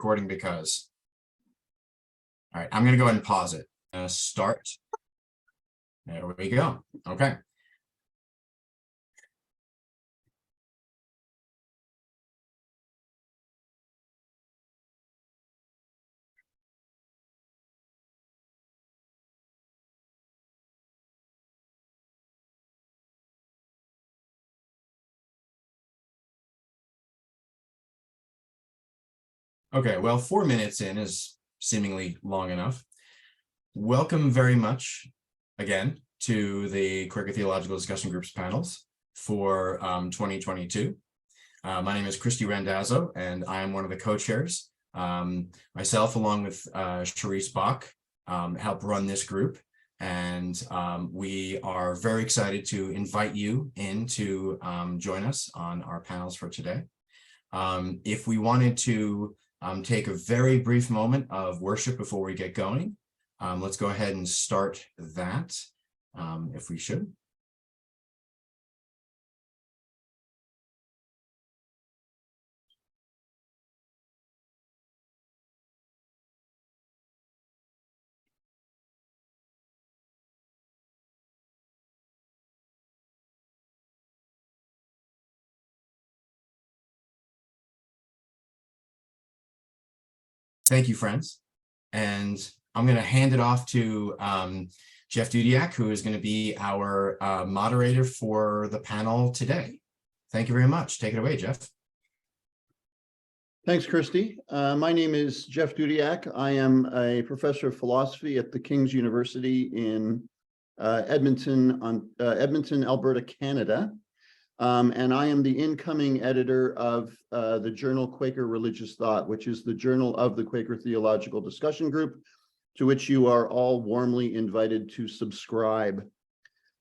recording because. All right, I'm going to go ahead and pause it. Start. There we go. Okay. Okay, well, 4 minutes in is seemingly long enough. Welcome very much again to the Quaker Theological Discussion Group's panels for 2022. My name is Christy Randazzo, and I am one of the co-chairs. Myself, along with Cherice Bock, help run this group, and we are very excited to invite you in to join us on our panels for today. If we wanted to take a very brief moment of worship before we get going, let's go ahead and start that, if we should. Thank you, friends. And I'm going to hand it off to Jeff Dudiak, who is going to be our moderator for the panel today. Thank you very much. Take it away, Jeff. Thanks, Christy. My name is Jeff Dudiak. I am a professor of philosophy at the King's University in Edmonton, Alberta, Canada. And I am the incoming editor of the journal Quaker Religious Thought, which is the journal of the Quaker Theological Discussion Group, to which you are all warmly invited to subscribe.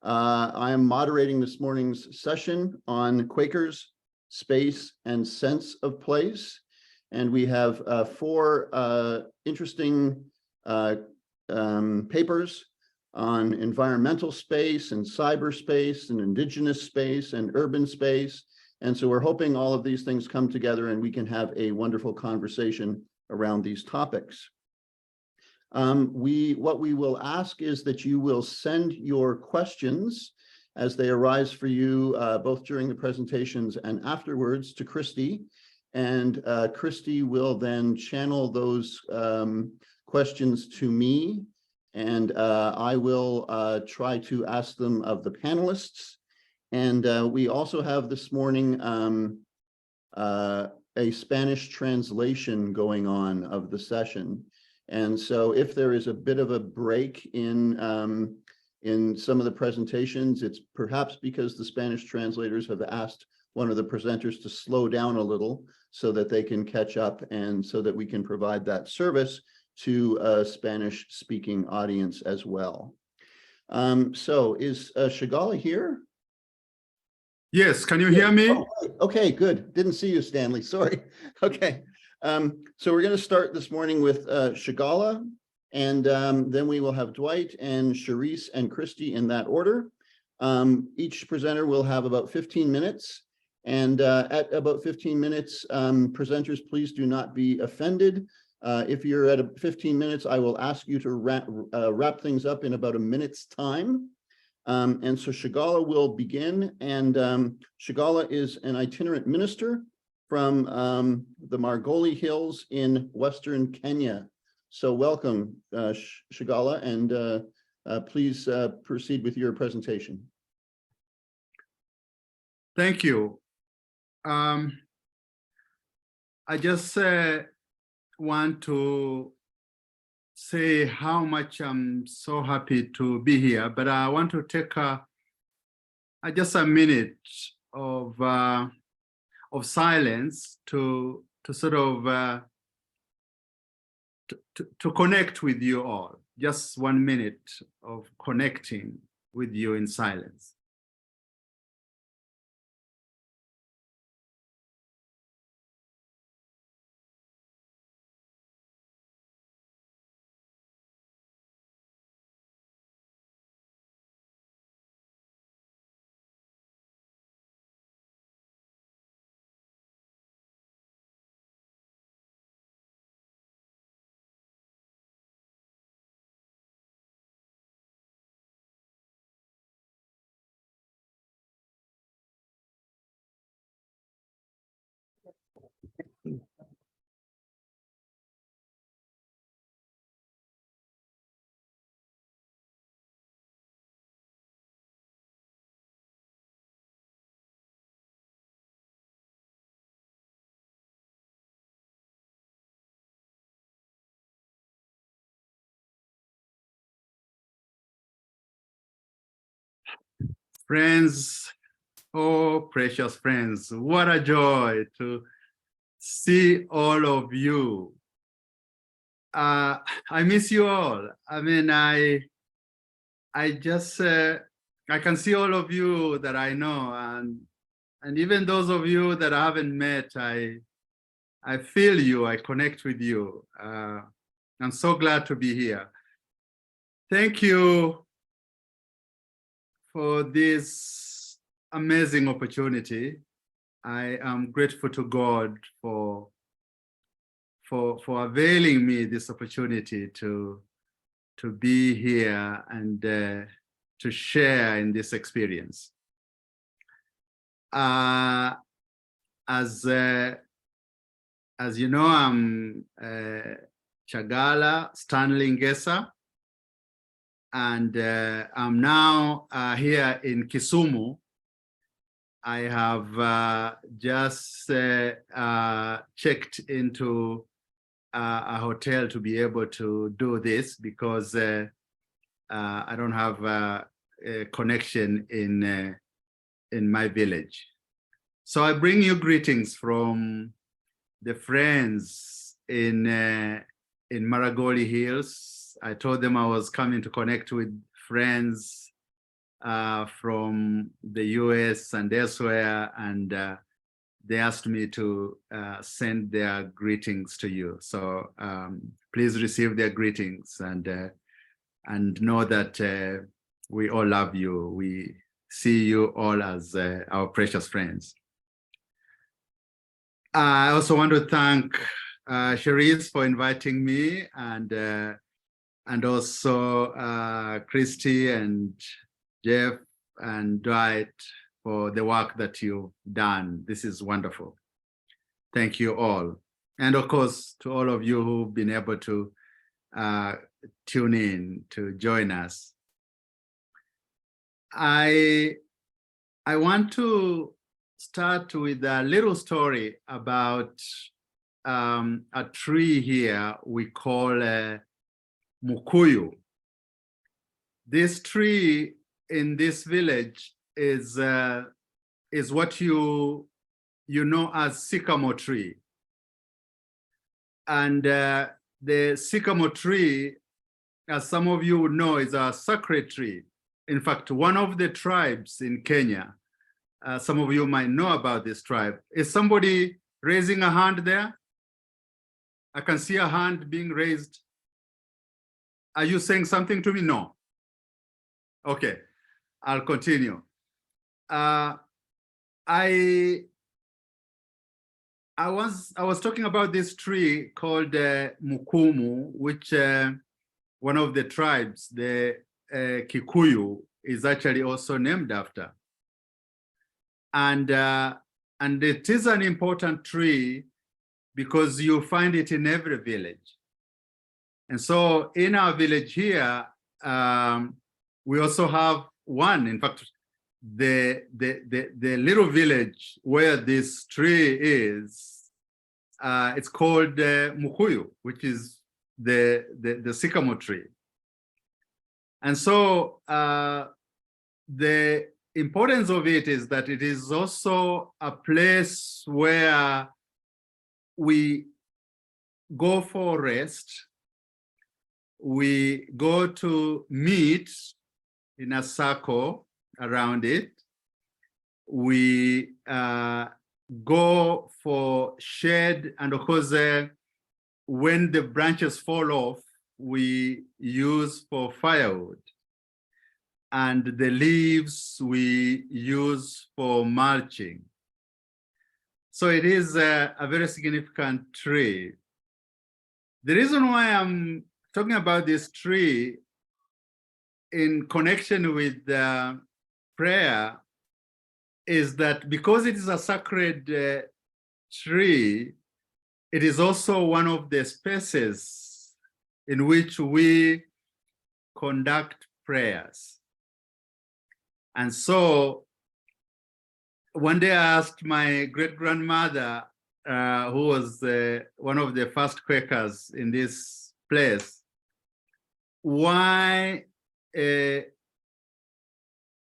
I am moderating this morning's session on Quakers, space, and sense of place. And we have 4 interesting papers on environmental space and cyberspace and indigenous space and urban space. And so we're hoping all of these things come together and we can have a wonderful conversation around these topics. What we will ask is that you will send your questions as they arise for you, both during the presentations and afterwards, to Christy. And Christy will then channel those questions to me, and I will try to ask them of the panelists. And we also have this morning a Spanish translation going on of the session. And so if there is a bit of a break in some of the presentations, it's perhaps because the Spanish translators have asked one of the presenters to slow down a little so that they can catch up and so that we can provide that service to a Spanish-speaking audience as well. So is Chagala here? Yes, can you hear me? Oh, okay, good. Didn't see you, Stanley, sorry. Okay, so we're going to start this morning with Chagala, and then we will have Dwight and Cherice and Christy in that order. Each presenter will have about 15 minutes. And at about 15 minutes, presenters, please do not be offended. If you're at 15 minutes, I will ask you to wrap things up in about a minute's time. And so Chagala will begin. And Chagala is an itinerant minister from the Margoli Hills in Western Kenya. So welcome, Chagala, and please proceed with your presentation. Thank you. I just want to say how much I'm so happy to be here, but I want to take just a minute of silence to sort of to connect with you all. Just 1 minute of connecting with you in silence. Friends, oh, precious friends, what a joy to see all of you. I miss you all. I mean, I just, I can see all of you that I know, and even those of you that I haven't met, I feel you, I connect with you. I'm so glad to be here. Thank you for this amazing opportunity. I am grateful to God for availing me this opportunity to be here and to share in this experience. As you know, I'm Chagala Stanley Ngesa, and I'm now here in Kisumu. I have just checked into a hotel to be able to do this because I don't have a connection in my village. So I bring you greetings from the friends in Maragoli Hills. I told them I was coming to connect with friends from the US and elsewhere, and they asked me to send their greetings to you. So please receive their greetings and know that we all love you. We see you all as our precious friends. I also want to thank Cherice for inviting me, and also Christy and Jeff and Dwight for the work that you've done. This is wonderful. Thank you all. And of course, to all of you who've been able to tune in to join us. I want to start with a little story about a tree here we call Mukuyu. This tree in this village is what you know as sycamore tree. And the sycamore tree, as some of you would know, is a sacred tree. In fact, one of the tribes in Kenya, some of you might know about this tribe. Is somebody raising a hand there? I can see a hand being raised. Are you saying something to me? No. Okay, I'll continue. I was talking about this tree called Mukumu, which one of the tribes, the Kikuyu, is actually also named after. And it is an important tree because you find it in every village. And so in our village here, we also have one. In fact, the little village where this tree is, it's called Mukuyu, which is the sycamore tree. And so the importance of it is that it is also a place where we go for rest. We go to meet in a circle around it. We go for shade, and of course, when the branches fall off, we use for firewood. And the leaves we use for mulching. So it is a very significant tree. The reason why I'm talking about this tree in connection with prayer is that because it is a sacred tree, it is also one of the spaces in which we conduct prayers. And so one day I asked my great-grandmother, who was one of the first Quakers in this place, why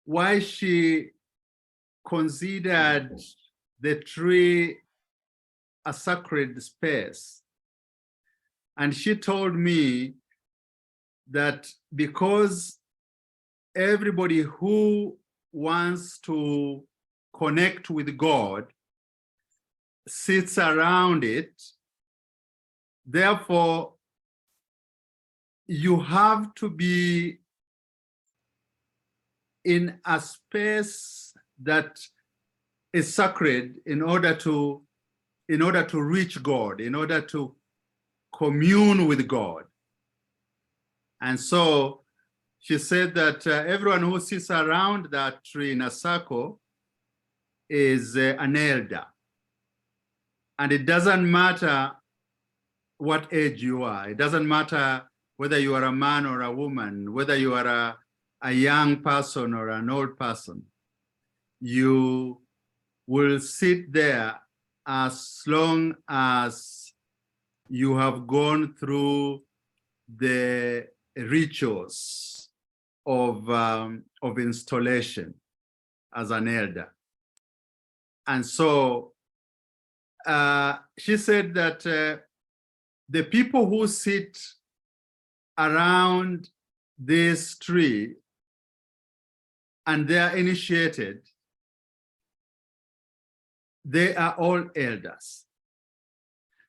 why she considered the tree a sacred space. And she told me that because everybody who wants to connect with God sits around it, therefore you have to be in a space that is sacred in order to reach God, in order to commune with God. And so she said that everyone who sits around that tree in a circle is an elder. And it doesn't matter what age you are. It doesn't matter whether you are a man or a woman, whether you are a young person or an old person. You will sit there as long as you have gone through the rituals of installation as an elder. And so she said that the people who sit around this tree and they are initiated, they are all elders.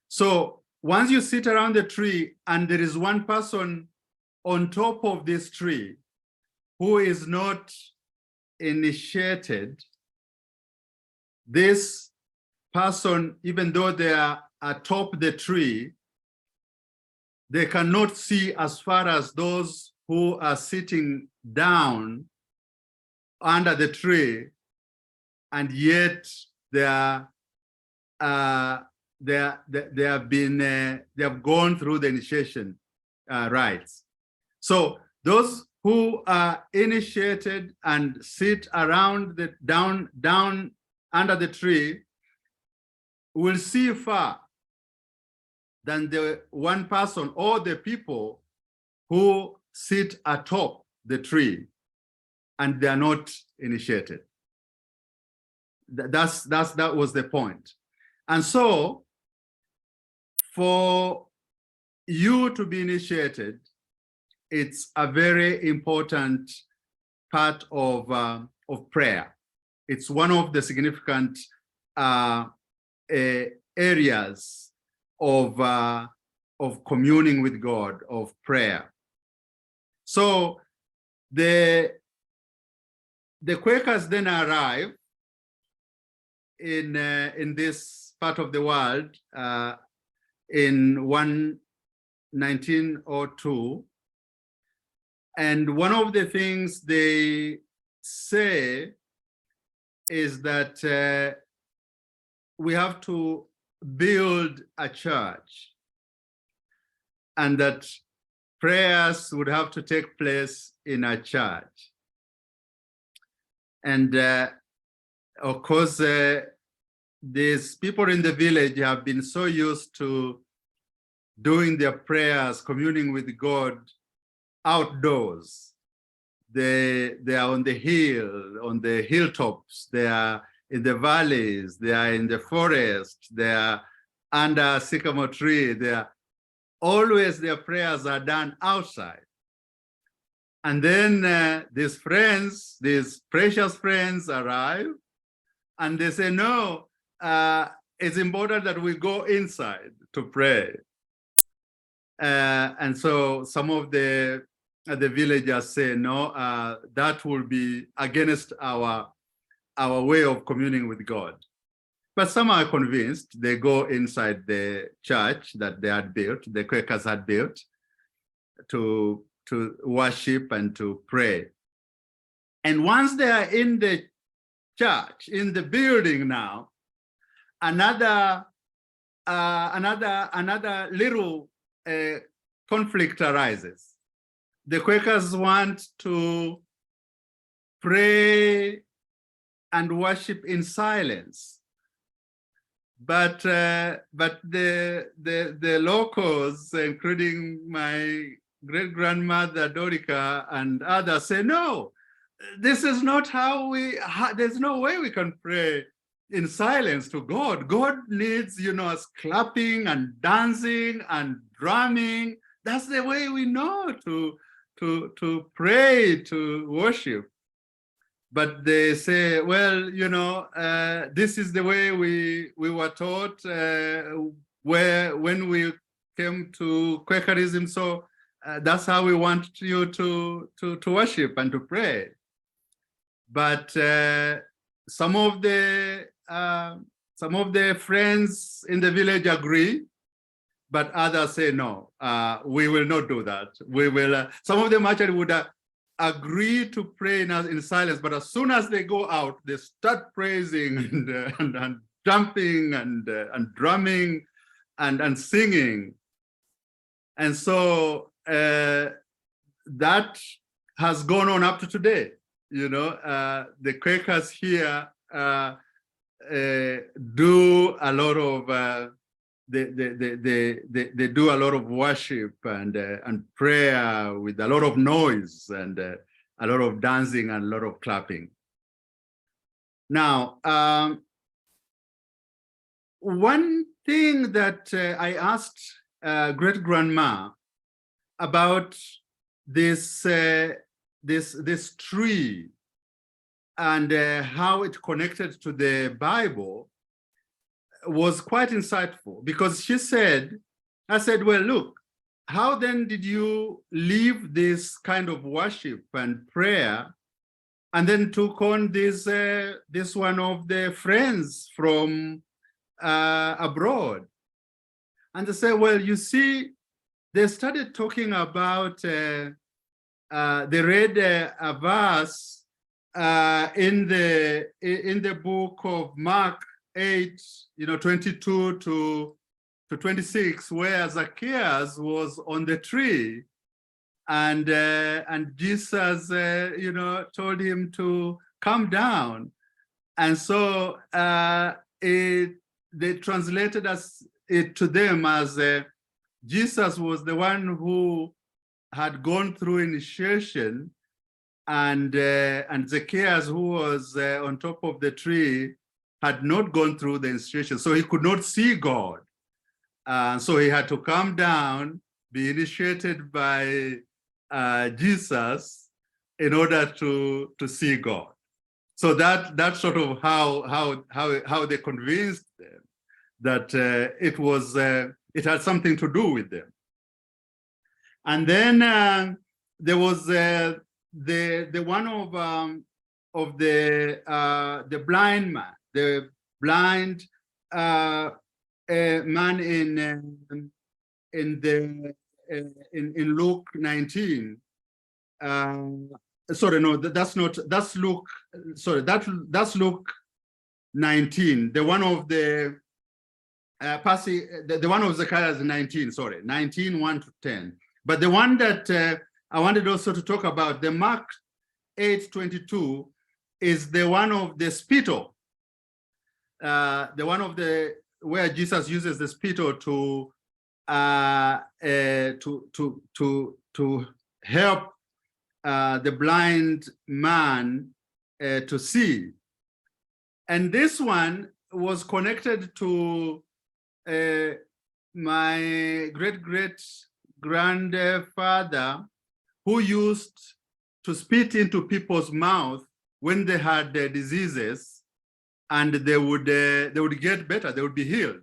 So once you sit around the tree and there is one person on top of this tree who is not initiated, this person, even though they are atop the tree, they cannot see as far as those who are sitting down under the tree, and yet they have gone through the initiation rites. So those who are initiated and sit around the down under the tree will see far than the one person or the people who sit atop the tree and they are not initiated. That was the point. And so for you to be initiated, it's a very important part of prayer. It's one of the significant areas of communing with God, of prayer. So the Quakers then arrive in this part of the world in 1902. And one of the things they say is that we have to build a church and that prayers would have to take place in a church. And of course, these people in the village have been so used to doing their prayers, communing with God outdoors. They are on the hilltops, they are in the valleys, they are in the forest, they are under a sycamore tree. They are always, their prayers are done outside. And then these friends, these precious friends arrive and they say, no, it's important that we go inside to pray. And so some of the villagers say, no, that will be against our way of communing with God. But some are convinced. They go inside the church that they had built, the Quakers had built, to worship and to pray. And once they are in the church, in the building now, another little conflict arises. The Quakers want to pray and worship in silence, but the locals, including my great-grandmother Dorica and others, say no. this is not how there's no way we can pray in silence to God. God needs, us clapping and dancing and drumming. That's the way we know to pray, to worship. But they say, well, this is the way we were taught when we came to Quakerism. So that's how we want you to worship and to pray. But some of the friends in the village agree, but others say no. We will not do that. We will. Some of them actually would agree to pray in silence, but as soon as they go out, they start praising and jumping and drumming and singing, and so that has gone on up to today. The Quakers here do a lot of they do a lot of worship and prayer with a lot of noise and a lot of dancing and a lot of clapping. Now, one thing that I asked great grandma about this tree and how it connected to the Bible was quite insightful, because she said, I said, well, look, how then did you leave this kind of worship and prayer and then took on this one of the friends from abroad? And they said, well, you see, they started talking about they read a verse in the book of Mark 8, 22 to 26, where Zacchaeus was on the tree, and Jesus, told him to come down, and so they translated it to them as Jesus was the one who had gone through initiation, and Zacchaeus, who was on top of the tree, had not gone through the initiation, so he could not see God. So he had to come down, be initiated by Jesus in order to see God. So that's sort of how they convinced them that it had something to do with them. And then there was the one of the blind man, the blind man in Luke 19. Sorry, no, that's Luke. Sorry, that's Luke 19. The one of the the one of Zacchaeus 19. Sorry, 19, 1 to 10. But the one that I wanted also to talk about, the Mark 8:22, is the one of the spittle. The one of where Jesus uses the spittle to help the blind man to see. And this one was connected to my great-great-grandfather, who used to spit into people's mouth when they had diseases, and they would get better, they would be healed.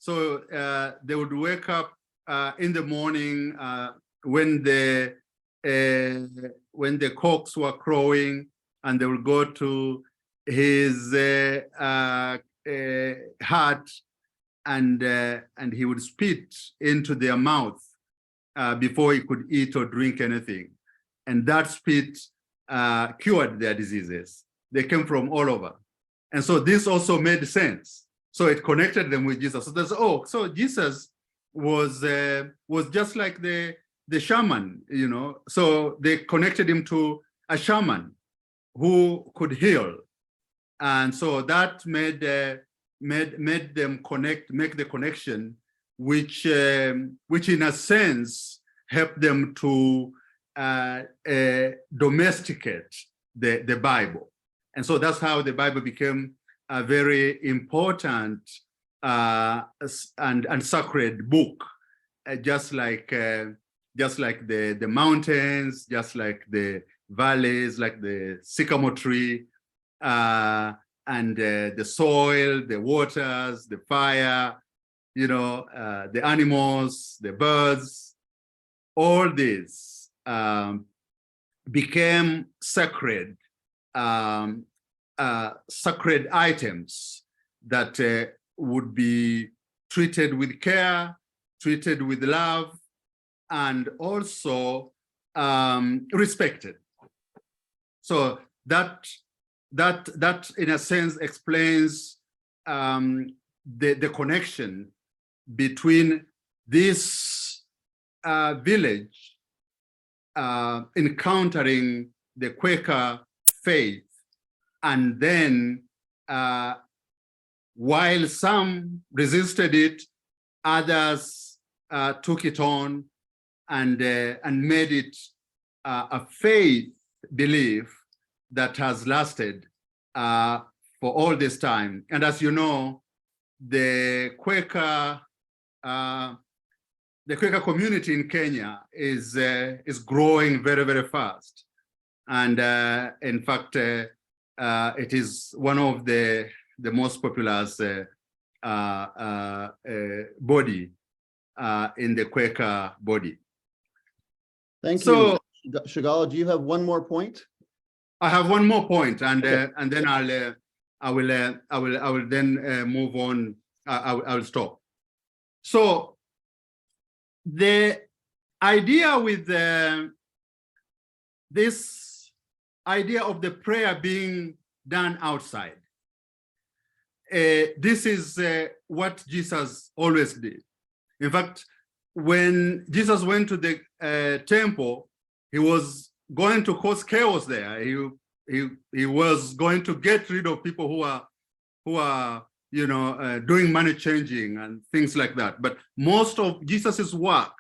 So they would wake up in the morning when the cocks were crowing, and they would go to his hut, and he would spit into their mouth before he could eat or drink anything. And that spit cured their diseases. They came from all over. And so this also made sense. So it connected them with Jesus. So so Jesus was just like the shaman, So they connected him to a shaman who could heal. And so that made them make the connection, which in a sense helped them to domesticate the Bible. And so that's how the Bible became a very important and sacred book, just like the mountains, just like the valleys, like the sycamore tree, and the soil, the waters, the fire, the animals, the birds, all these became sacred, sacred items that would be treated with care, treated with love, and also respected. So that in a sense explains the connection between this village encountering the Quaker faith, and then while some resisted it, others took it on and made it a faith belief that has lasted for all this time. And as you know, the Quaker community in Kenya is growing very, very fast. And in fact, it is one of the most popular body in the Quaker body. Thank So, you. Chagala, do you have one more point? I have one more point, and Okay. and then I will then move on. I will stop. So the idea with this idea of the prayer being done outside, this is what Jesus always did. In fact, when Jesus went to the temple, he was going to cause chaos there. He was going to get rid of people who are doing money changing and things like that. But most of Jesus's work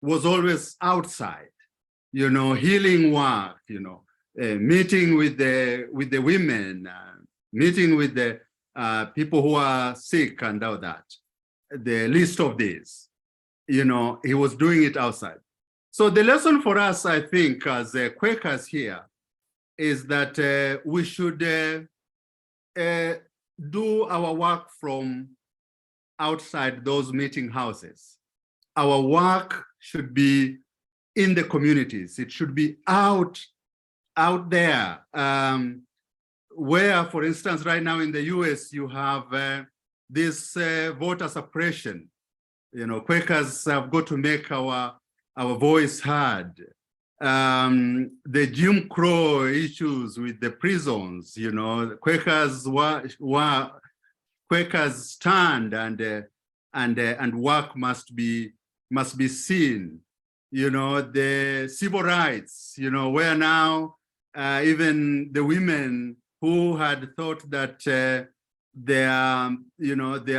was always outside, healing work, meeting with the women, meeting with the people who are sick and all that. The list of these, he was doing it outside. So the lesson for us, I think, as Quakers here, is that we should do our work from outside those meeting houses. Our work should be in the communities. It should be out there, where, for instance, right now in the US, you have this voter suppression. Quakers have got to make our voice heard. The Jim Crow issues with the prisons, Quakers stand and work must be seen. The civil rights, where now even the women who had thought that their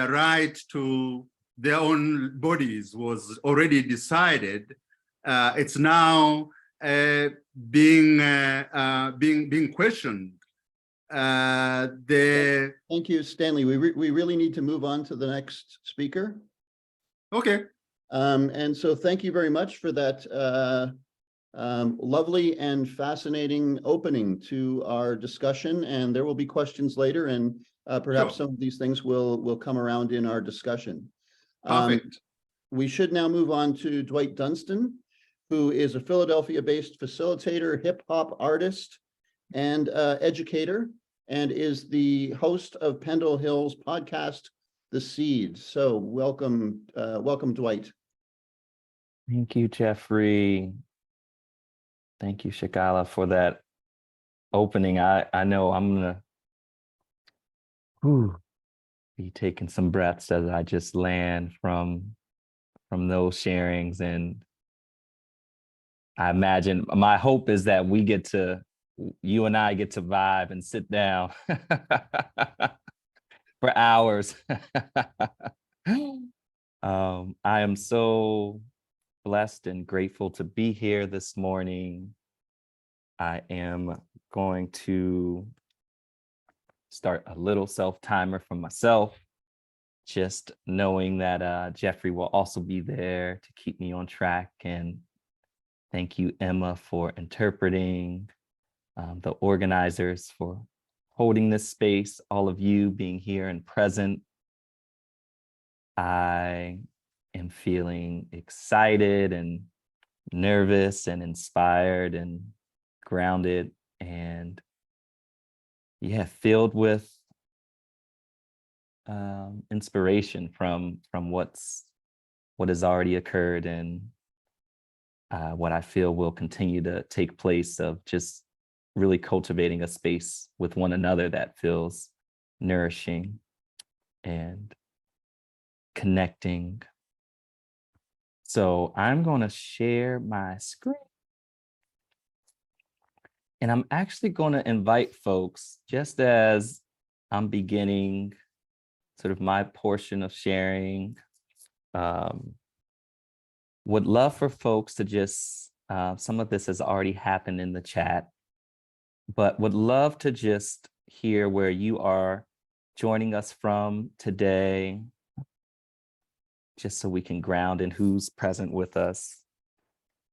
right to their own bodies was already decided, it's now being questioned. Thank you, Stanley. We really need to move on to the next speaker. Okay. And so thank you very much for that lovely and fascinating opening to our discussion. And there will be questions later, and perhaps Sure. some of these things will come around in our discussion. Perfect. We should now move on to Dwight Dunston, who is a Philadelphia-based facilitator, hip hop artist, and educator, and is the host of Pendle Hill's podcast, The Seed. So welcome, Dwight. Thank you, Jeffrey. Thank you, Chagala, for that opening. I know I'm gonna be taking some breaths as I just land from those sharings, and I imagine my hope is that you and I get to vibe and sit down for hours. I am so blessed and grateful to be here this morning. I am going to start a little self-timer for myself, just knowing that Jeffrey will also be there to keep me on track. And thank you, Emma, for interpreting, the organizers for holding this space, all of you being here and present. I am feeling excited and nervous and inspired and grounded and filled with inspiration from what has already occurred and what I feel will continue to take place, of just really cultivating a space with one another that feels nourishing and connecting. So I'm going to share my screen. And I'm actually going to invite folks, just as I'm beginning sort of my portion of sharing, would love for folks to just, some of this has already happened in the chat, but would love to just hear where you are joining us from today, just so we can ground in who's present with us.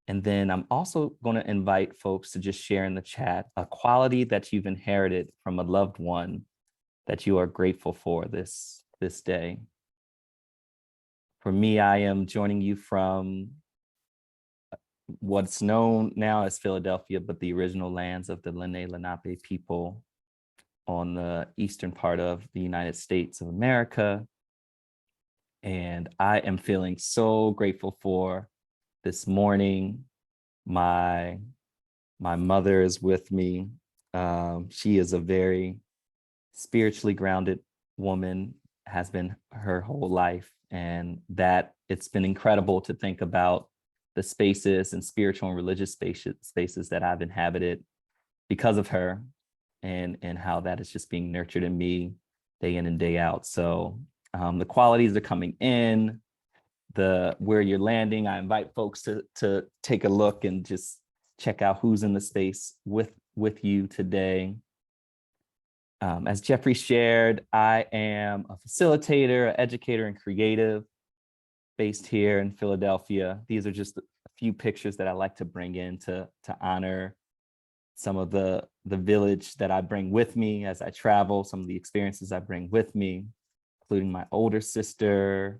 And then I'm also going to invite folks to just share in the chat a quality that you've inherited from a loved one that you are grateful for this day. For me, I am joining you from what's known now as Philadelphia, but the original lands of the Lenape people on the eastern part of the United States of America. And I am feeling so grateful for this morning. My mother is with me. She is a very spiritually grounded woman, has been her whole life. And that it's been incredible to think about the spaces and spiritual and religious spaces that I've inhabited because of her, and how that is just being nurtured in me day in and day out. So the qualities are coming in, where you're landing. I invite folks to take a look and just check out who's in the space with you today. As Jeffrey shared, I am a facilitator, educator, and creative based here in Philadelphia. These are just a few pictures that I like to bring in to honor some of the village that I bring with me as I travel, some of the experiences I bring with me, including my older sister,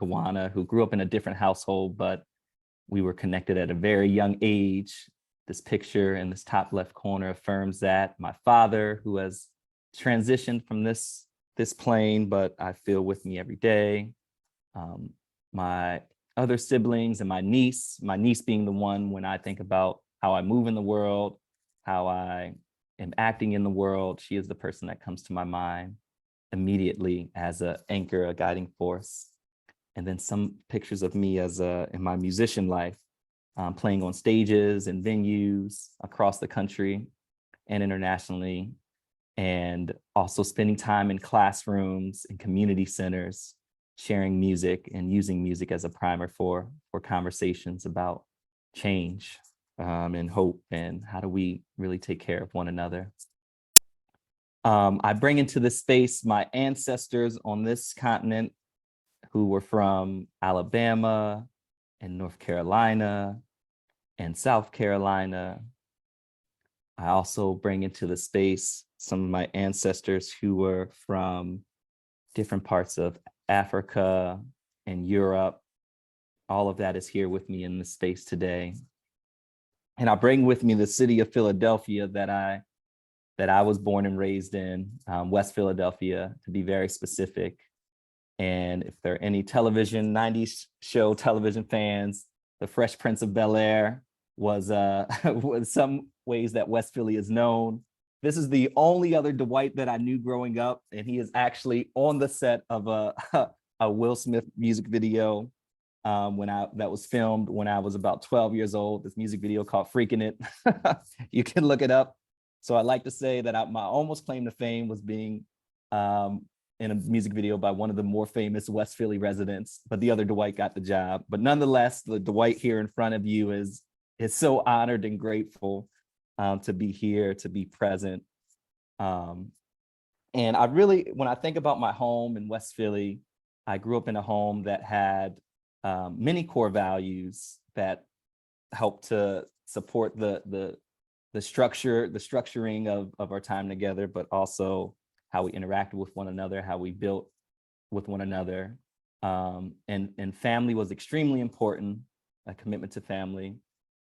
Kawana, who grew up in a different household, but we were connected at a very young age. This picture in this top left corner affirms that. My father, who has transitioned from this plane, but I feel with me every day. My other siblings and my niece being the one when I think about how I move in the world, how I am acting in the world, she is the person that comes to my mind immediately as an anchor, a guiding force. And then some pictures of me as in my musician life, playing on stages and venues across the country and internationally, and also spending time in classrooms and community centers, sharing music and using music as a primer for conversations about change and hope, and how do we really take care of one another. I bring into this space my ancestors on this continent who were from Alabama and North Carolina and South Carolina. I also bring into the space some of my ancestors who were from different parts of Africa and Europe. All of that is here with me in this space today. And I bring with me the city of Philadelphia that I was born and raised in, West Philadelphia, to be very specific. And if there are any 90s show television fans, The Fresh Prince of Bel-Air was some ways that West Philly is known. This is the only other Dwight that I knew growing up, and he is actually on the set of a Will Smith music video that was filmed when I was about 12 years old. This music video called "Freaking It." You can look it up. So I'd like to say that my almost claim to fame was being in a music video by one of the more famous West Philly residents, but the other Dwight got the job. But nonetheless, the Dwight here in front of you is so honored and grateful to be here, to be present. And I really, when I think about my home in West Philly, I grew up in a home that had many core values that helped to support the structuring of our time together, but also how we interacted with one another, how we built with one another. And family was extremely important, a commitment to family.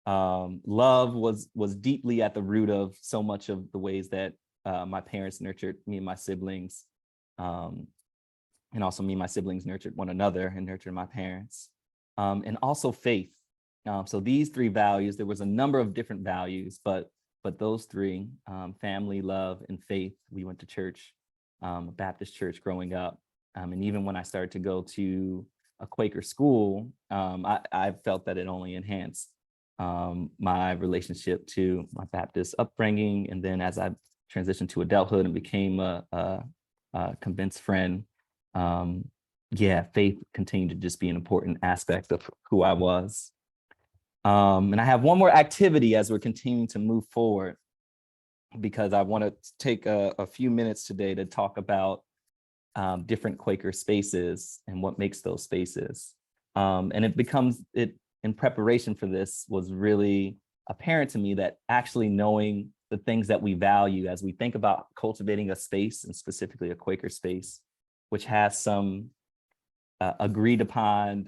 Love was deeply at the root of so much of the ways that my parents nurtured me and my siblings. And also me and my siblings nurtured one another and nurtured my parents. And also faith. So these three values, there was a number of different values, but those three, family, love, and faith, we went to church, a Baptist church growing up. And even when I started to go to a Quaker school, I felt that it only enhanced my relationship to my Baptist upbringing. And then as I transitioned to adulthood and became a convinced friend, faith continued to just be an important aspect of who I was. And I have one more activity as we're continuing to move forward, because I want to take a few minutes today to talk about different Quaker spaces and what makes those spaces. And it in preparation for this was really apparent to me that actually knowing the things that we value as we think about cultivating a space, and specifically a Quaker space, which has some agreed upon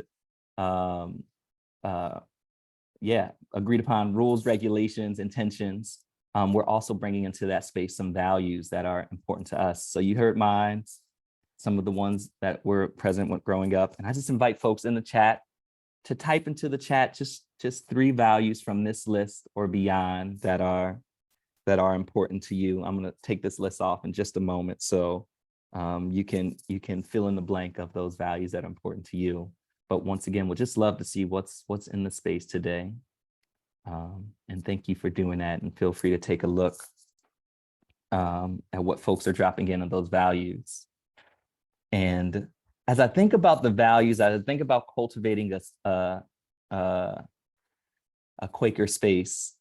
rules, regulations, intentions. We're also bringing into that space some values that are important to us. So you heard mine, some of the ones that were present when growing up. And I just invite folks in the chat to type into the chat just 3 values from this list or beyond that are important to you. I'm going to take this list off in just a moment, so you can fill in the blank of those values that are important to you. But once again, we'd just love to see what's in the space today. And thank you for doing that. And feel free to take a look at what folks are dropping in on those values. And as I think about the values, as I think about cultivating a Quaker space,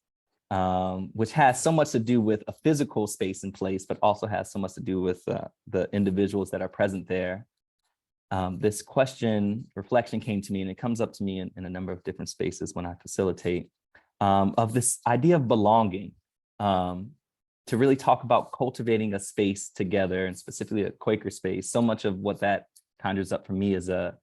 which has so much to do with a physical space in place, but also has so much to do with the individuals that are present there. This reflection came to me, and it comes up to me in a number of different spaces when I facilitate, of this idea of belonging, to really talk about cultivating a space together, and specifically a Quaker space. So much of what that conjures up for me is a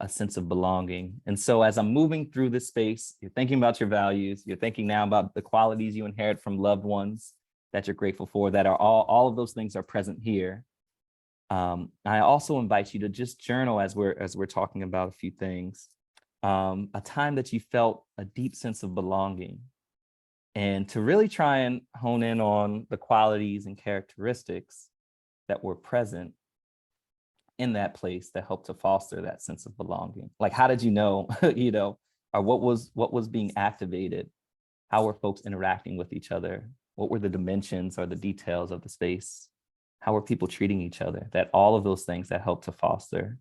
sense of belonging. And so as I'm moving through this space, you're thinking about your values, you're thinking now about the qualities you inherit from loved ones that you're grateful for, that are all of those things are present here. I also invite you to just journal as we're talking about a few things, a time that you felt a deep sense of belonging, and to really try and hone in on the qualities and characteristics that were present in that place that helped to foster that sense of belonging. Like, how did you know, or what was being activated? How were folks interacting with each other? What were the dimensions or the details of the space? How were people treating each other? That all of those things that help to foster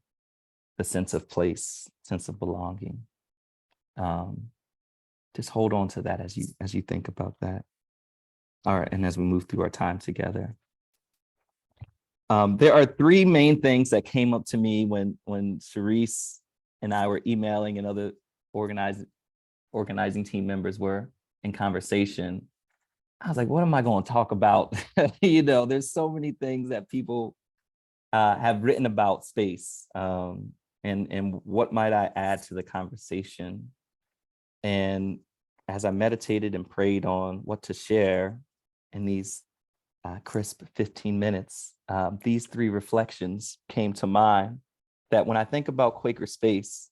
the sense of place, sense of belonging. Just hold on to that as you think about that. All right, and as we move through our time together. There are 3 main things that came up to me when Cherice and I were emailing and other organizing team members were in conversation. I was like, what am I going to talk about? There's so many things that people have written about space, and what might I add to the conversation? And as I meditated and prayed on what to share in these crisp 15 minutes, these 3 reflections came to mind. That when I think about Quaker space,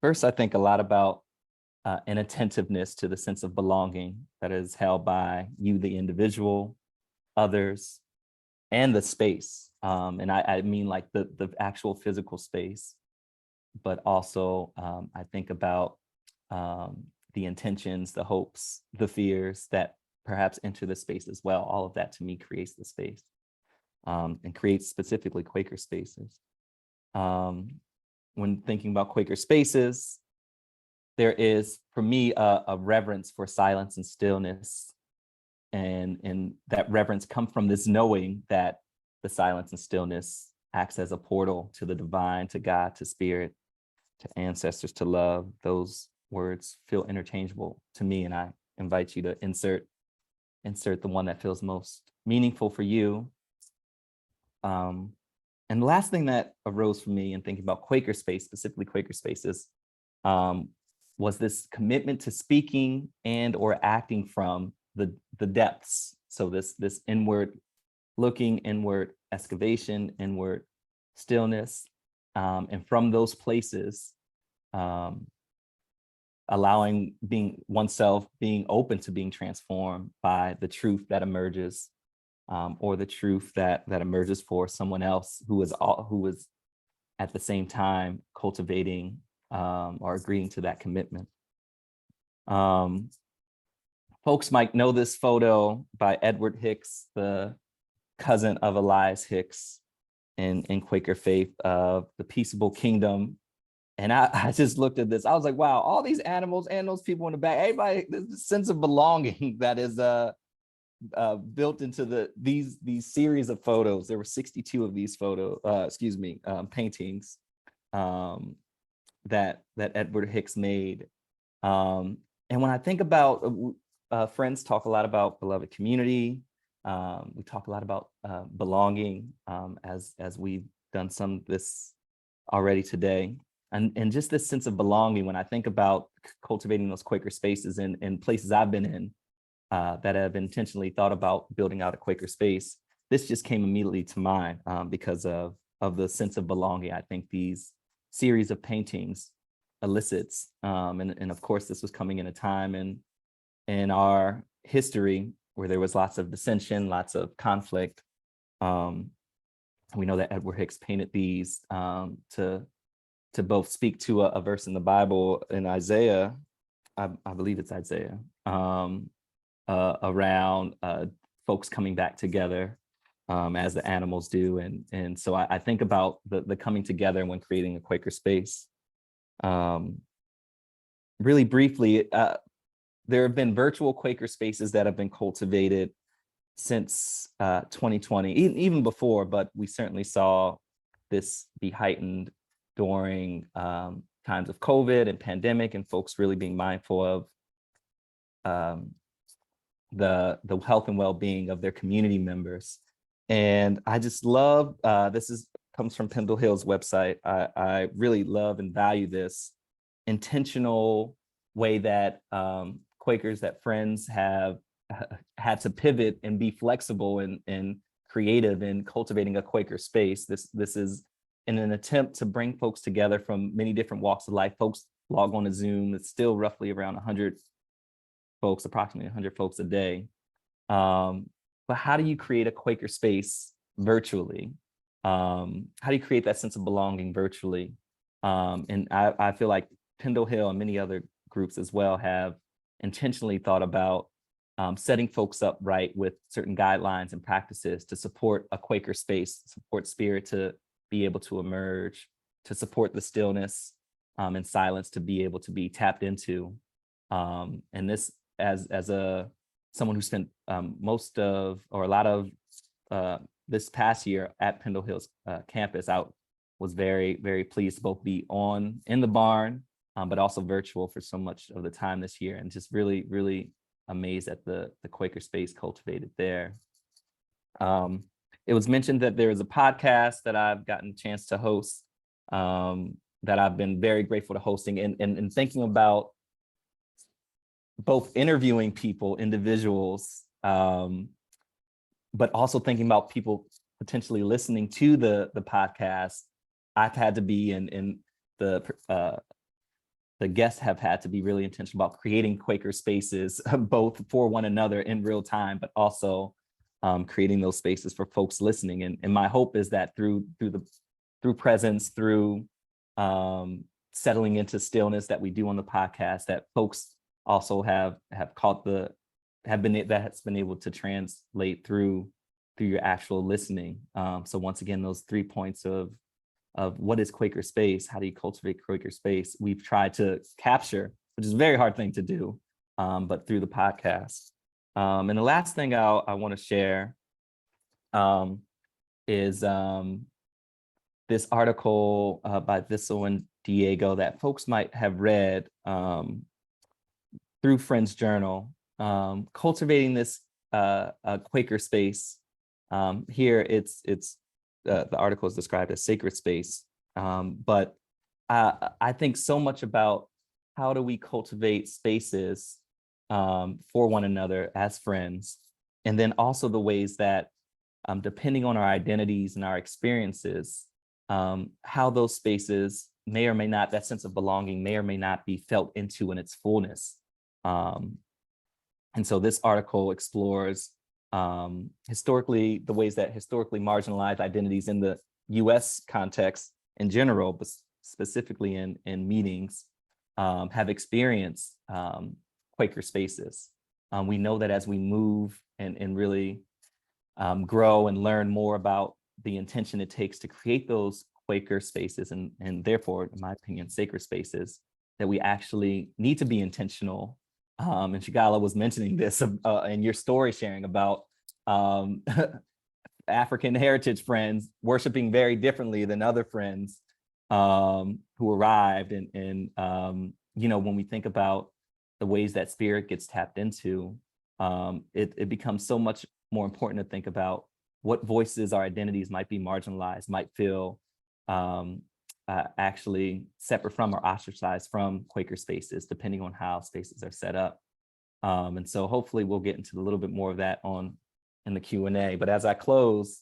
first I think a lot about an attentiveness to the sense of belonging that is held by you, the individual, others, and the space. And I mean like the actual physical space, but also I think about the intentions, the hopes, the fears that perhaps enter the space as well. All of that to me creates the space, and creates specifically Quaker spaces. When thinking about Quaker spaces, there is, for me, a reverence for silence and stillness, and that reverence come from this knowing that the silence and stillness acts as a portal to the divine, to God, to spirit, to ancestors, to love. Those words feel interchangeable to me, and I invite you to insert the one that feels most meaningful for you. And the last thing that arose for me in thinking about Quaker space, specifically Quaker spaces, was this commitment to speaking and or acting from the depths. So this inward looking, inward excavation, inward stillness, and from those places, allowing oneself being open to being transformed by the truth that emerges, or the truth that emerges for someone else who is at the same time cultivating or agreeing to that commitment. Folks might know this photo by Edward Hicks, the cousin of Elias Hicks in Quaker faith, of the peaceable kingdom. And I just looked at this. I was like, wow, all these animals and those people in the back, everybody, this sense of belonging that is built into these series of photos. There were 62 of these paintings that Edward Hicks made. And when I think about, friends talk a lot about beloved community. We talk a lot about belonging, as we've done some of this already today. And just this sense of belonging, when I think about cultivating those Quaker spaces in places I've been in, that have intentionally thought about building out a Quaker space, this just came immediately to mind because of the sense of belonging I think these series of paintings elicits. And of course, this was coming in a time in our history where there was lots of dissension, lots of conflict. We know that Edward Hicks painted these to both speak to a verse in the Bible in Isaiah, I believe it's Isaiah, around folks coming back together as the animals do. And so I think about the coming together when creating a Quaker space. Really briefly, there have been virtual Quaker spaces that have been cultivated since 2020, even before, but we certainly saw this be heightened during times of COVID and pandemic, and folks really being mindful of the health and well-being of their community members. And I just love, comes from Pendle Hill's website. I really love and value this intentional way that Quakers, that friends have had to pivot and be flexible and creative in cultivating a Quaker space. This is in an attempt to bring folks together from many different walks of life. Folks log on to Zoom. It's still roughly around 100 folks, approximately 100 folks a day. But how do you create a Quaker space virtually? How do you create that sense of belonging virtually? And I feel like Pendle Hill and many other groups as well have intentionally thought about setting folks up right with certain guidelines and practices to support a Quaker space, support spirit to be able to emerge, to support the stillness and silence to be able to be tapped into. And this, as someone who spent most of, or a lot of this past year at Pendle Hill's campus, I was very, very pleased to both be in the barn, but also virtual for so much of the time this year, and just really, really amazed at the Quaker space cultivated there. It was mentioned that there is a podcast that I've gotten a chance to host, that I've been very grateful to hosting, and thinking about both interviewing people, individuals, but also thinking about people potentially listening to the podcast. I've had to be, and the guests have had to be really intentional about creating Quaker spaces, both for one another in real time, but also creating those spaces for folks listening. And my hope is that through presence, through settling into stillness that we do on the podcast, that folks also have been able to translate through your actual listening. So once again, those 3 points of what is Quaker space, how do you cultivate Quaker space, we've tried to capture, which is a very hard thing to do, but through the podcast. And the last thing I want to share is this article by Thistle and Diego that folks might have read through Friends Journal, cultivating this Quaker space. Here, the article is described as sacred space, but I think so much about how do we cultivate spaces for one another as friends, and then also the ways that, depending on our identities and our experiences, how those spaces may or may not, that sense of belonging may or may not be felt into in its fullness. And so this article explores historically the ways that historically marginalized identities in the US context in general, but specifically in meetings, have experienced Quaker spaces. We know that as we move and really grow and learn more about the intention it takes to create those Quaker spaces and therefore, in my opinion, sacred spaces, that we actually need to be intentional. And Chagala was mentioning this in your story sharing about African heritage friends worshiping very differently than other friends who arrived. And you know, when we think about the ways that spirit gets tapped into, it becomes so much more important to think about what voices or identities might be marginalized, might feel actually separate from or ostracized from Quaker spaces, depending on how spaces are set up. And so hopefully we'll get into a little bit more of that in the Q&A. But as I close,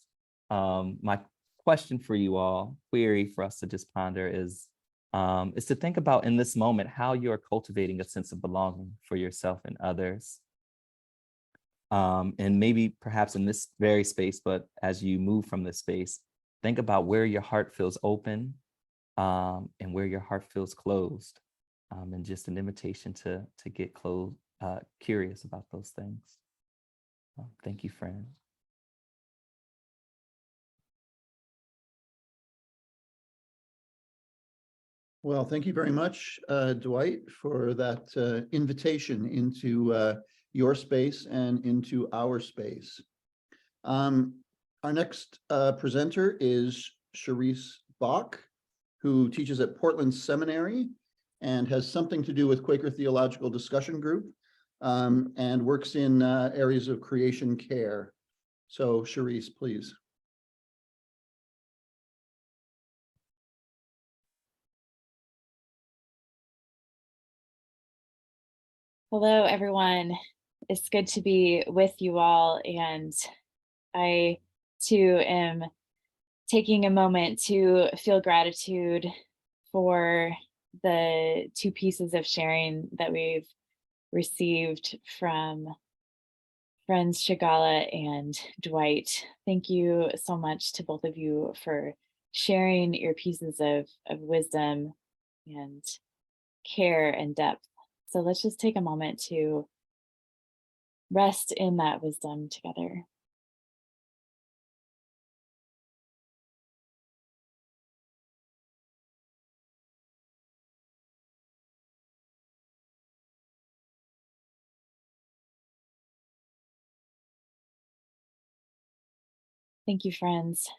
my question for you all, query for us to just ponder is to think about in this moment how you are cultivating a sense of belonging for yourself and others. And maybe perhaps in this very space, but as you move from this space, think about where your heart feels open and where your heart feels closed, and just an invitation to get curious about those things. Thank you, friend. Well, thank you very much, Dwight, for that invitation into your space and into our space. Our next presenter is Cherice Bock, who teaches at Portland Seminary and has something to do with Quaker Theological Discussion Group, and works in areas of creation care. So Cherice, please. Hello, everyone. It's good to be with you all, and I too am taking a moment to feel gratitude for the two pieces of sharing that we've received from friends Chagala and Dwight. Thank you so much to both of you for sharing your pieces of wisdom and care and depth. So let's just take a moment to rest in that wisdom together. Thank you, friends.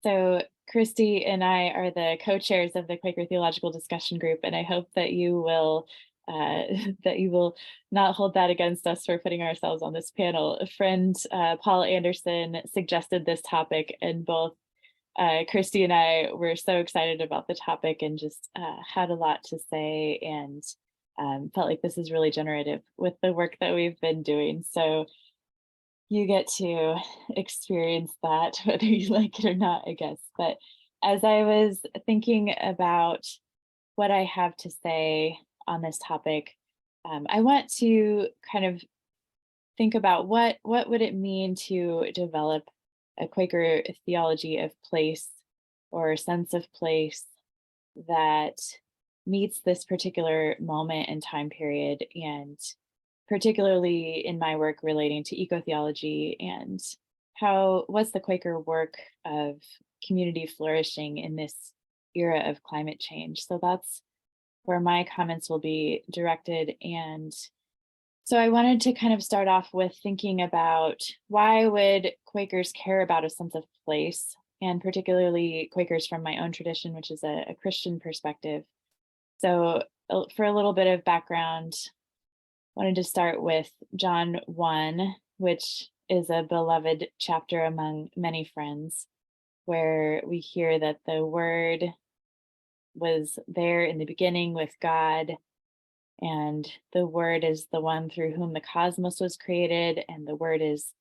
So Christy and I are the co-chairs of the Quaker Theological Discussion Group, and I hope that you will not hold that against us for putting ourselves on this panel. A friend, Paul Anderson, suggested this topic, and both Christy and I were so excited about the topic and just had a lot to say, and felt like this is really generative with the work that we've been doing. So you get to experience that, whether you like it or not, I guess. But as I was thinking about what I have to say on this topic, I want to kind of think about what would it mean to develop a Quaker theology of place or sense of place that meets this particular moment and time period, and particularly in my work relating to eco-theology and what's the Quaker work of community flourishing in this era of climate change. So that's where my comments will be directed. And So I wanted to kind of start off with thinking about why would Quakers care about a sense of place, and particularly Quakers from my own tradition, which is a Christian perspective. So for a little bit of background, I wanted to start with John 1, which is a beloved chapter among many friends, where we hear that the Word was there in the beginning with God, and the Word is the one through whom the cosmos was created, and the Word is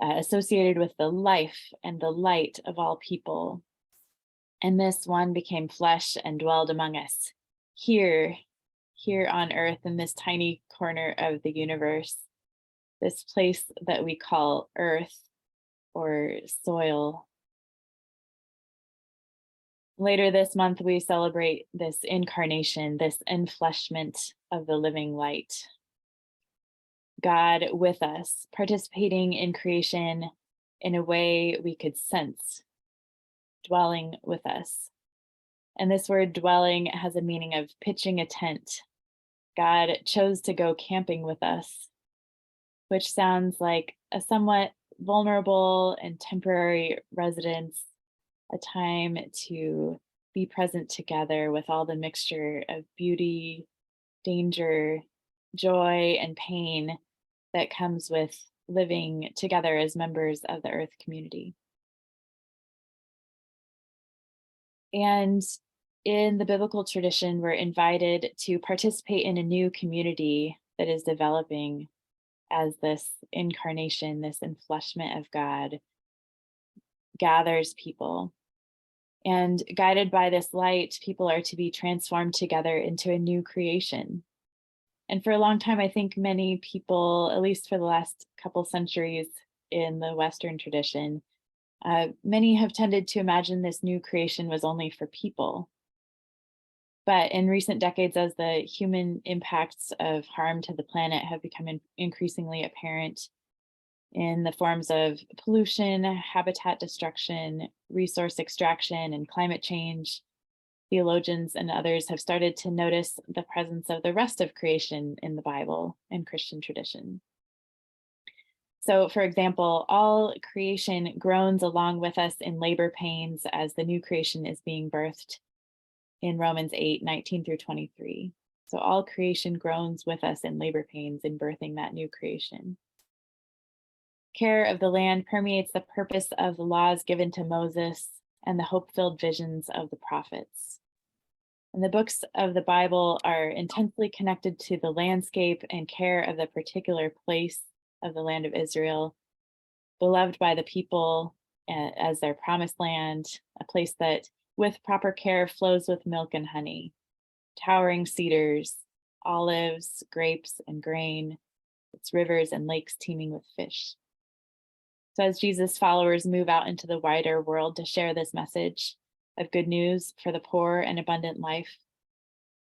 associated with the life and the light of all people. And this one became flesh and dwelled among us here on earth, in this tiny corner of the universe, this place that we call earth or soil. Later this month, we celebrate this incarnation, this enfleshment of the living light. God with us, participating in creation in a way we could sense, dwelling with us. And this word dwelling has a meaning of pitching a tent. God chose to go camping with us, which sounds like a somewhat vulnerable and temporary residence, a time to be present together with all the mixture of beauty, danger, joy, and pain that comes with living together as members of the Earth community. And in the biblical tradition, we're invited to participate in a new community that is developing as this incarnation, this enfleshment of God gathers people. And guided by this light, people are to be transformed together into a new creation. And for a long time, I think many people, at least for the last couple centuries in the Western tradition, many have tended to imagine this new creation was only for people. But in recent decades, as the human impacts of harm to the planet have become increasingly apparent in the forms of pollution, habitat destruction, resource extraction, and climate change, theologians and others have started to notice the presence of the rest of creation in the Bible and Christian tradition. So, for example, all creation groans along with us in labor pains as the new creation is being birthed in Romans 8:19 through 23. So all creation groans with us in labor pains in birthing that new creation. Care of the land permeates the purpose of the laws given to Moses and the hope-filled visions of the prophets. And the books of the Bible are intensely connected to the landscape and care of the particular place of the land of Israel, beloved by the people as their promised land, a place that with proper care flows with milk and honey, towering cedars, olives, grapes, and grain, its rivers and lakes teeming with fish. So as Jesus' followers move out into the wider world to share this message of good news for the poor and abundant life,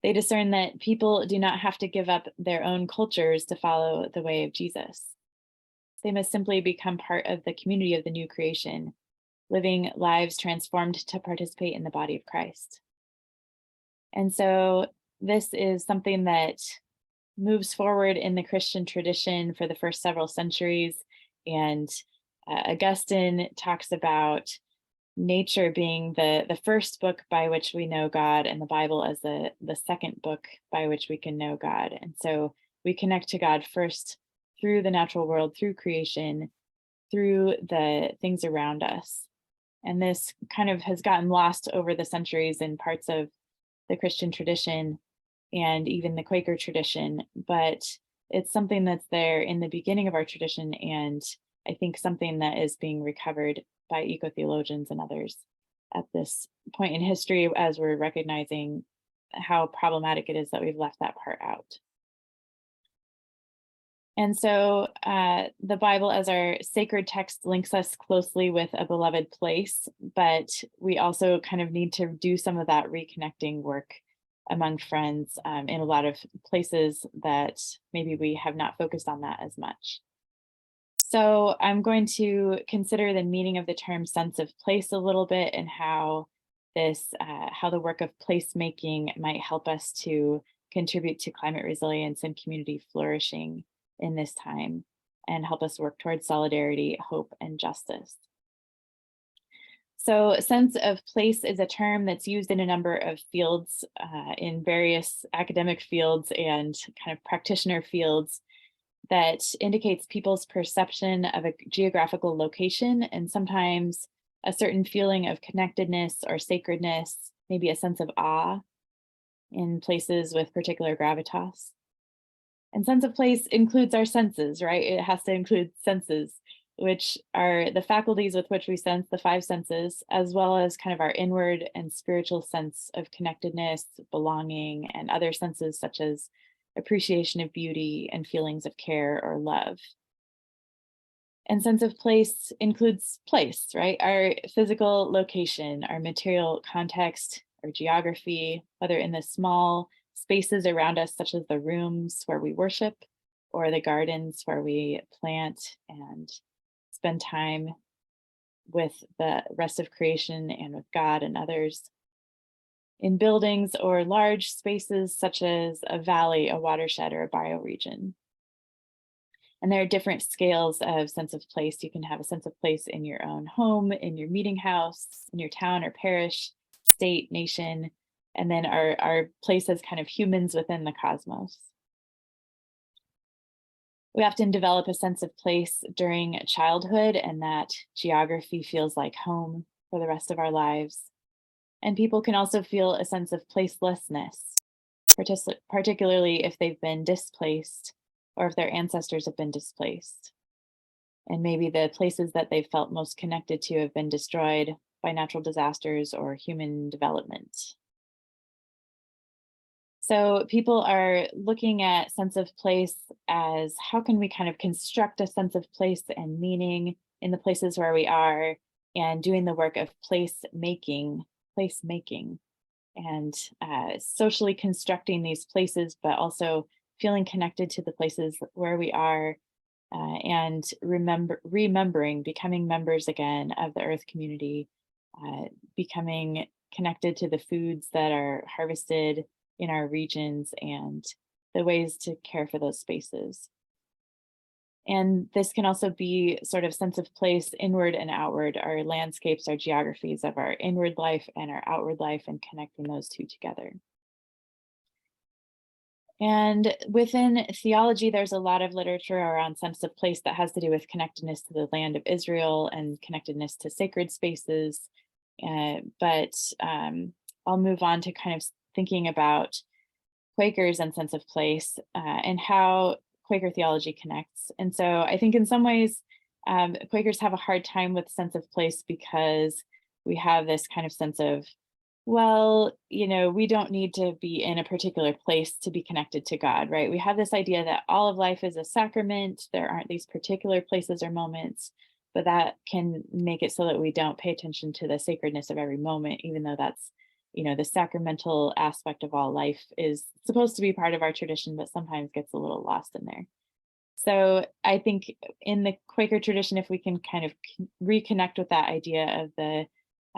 they discern that people do not have to give up their own cultures to follow the way of Jesus. They must simply become part of the community of the new creation, living lives transformed to participate in the body of Christ. And so this is something that moves forward in the Christian tradition for the first several centuries. And Augustine talks about nature being the first book by which we know God, and the Bible as the second book by which we can know God. And so we connect to God first through the natural world, through creation, through the things around us. And this kind of has gotten lost over the centuries in parts of the Christian tradition and even the Quaker tradition, but it's something that's there in the beginning of our tradition, and I think something that is being recovered by eco-theologians and others at this point in history as we're recognizing how problematic it is that we've left that part out. And so the Bible as our sacred text links us closely with a beloved place, but we also kind of need to do some of that reconnecting work among friends in a lot of places that maybe we have not focused on that as much. So I'm going to consider the meaning of the term sense of place a little bit, and how the work of placemaking might help us to contribute to climate resilience and community flourishing in this time, and help us work towards solidarity, hope, and justice. So sense of place is a term that's used in a number of fields, in various academic fields and kind of practitioner fields, that indicates people's perception of a geographical location and sometimes a certain feeling of connectedness or sacredness, maybe a sense of awe in places with particular gravitas. And sense of place includes our senses, right? It has to include senses, which are the faculties with which we sense, the five senses, as well as kind of our inward and spiritual sense of connectedness, belonging, and other senses such as appreciation of beauty and feelings of care or love. And sense of place includes place, right? Our physical location, our material context, our geography, whether in the small spaces around us, such as the rooms where we worship, or the gardens where we plant and spend time with the rest of creation and with God and others. In buildings or large spaces such as a valley, a watershed, or a bioregion. And there are different scales of sense of place. You can have a sense of place in your own home, in your meeting house, in your town or parish, state, nation, and then our place as kind of humans within the cosmos. We often develop a sense of place during childhood, and that geography feels like home for the rest of our lives. And people can also feel a sense of placelessness, particularly if they've been displaced or if their ancestors have been displaced. And maybe the places that they've felt most connected to have been destroyed by natural disasters or human development. So people are looking at sense of place as how can we kind of construct a sense of place and meaning in the places where we are, and doing the work of placemaking, and socially constructing these places, but also feeling connected to the places where we are, and remembering, becoming members again of the earth community, becoming connected to the foods that are harvested in our regions and the ways to care for those spaces. And this can also be sort of sense of place inward and outward, our landscapes, our geographies of our inward life and our outward life, and connecting those two together. And within theology, there's a lot of literature around sense of place that has to do with connectedness to the land of Israel and connectedness to sacred spaces. But I'll move on to kind of thinking about Quakers and sense of place, and how Quaker theology connects. And so I think in some ways, Quakers have a hard time with sense of place because we have this kind of sense of, well, you know, we don't need to be in a particular place to be connected to God, right? We have this idea that all of life is a sacrament. There aren't these particular places or moments, but that can make it so that we don't pay attention to the sacredness of every moment, even though that's, you know, the sacramental aspect of all life is supposed to be part of our tradition, but sometimes gets a little lost in there. So I think in the Quaker tradition, if we can kind of reconnect with that idea of the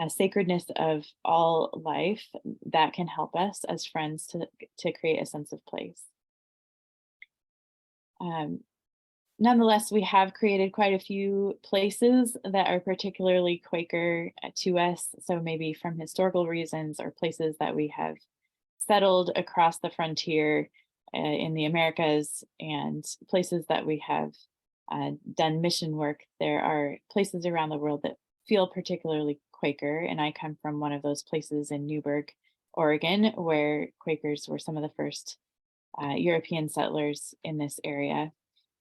sacredness of all life, that can help us as friends to create a sense of place. Nonetheless, we have created quite a few places that are particularly Quaker to us. So maybe from historical reasons, or places that we have settled across the frontier in the Americas, and places that we have done mission work. There are places around the world that feel particularly Quaker, and I come from one of those places in Newberg, Oregon, where Quakers were some of the first European settlers in this area,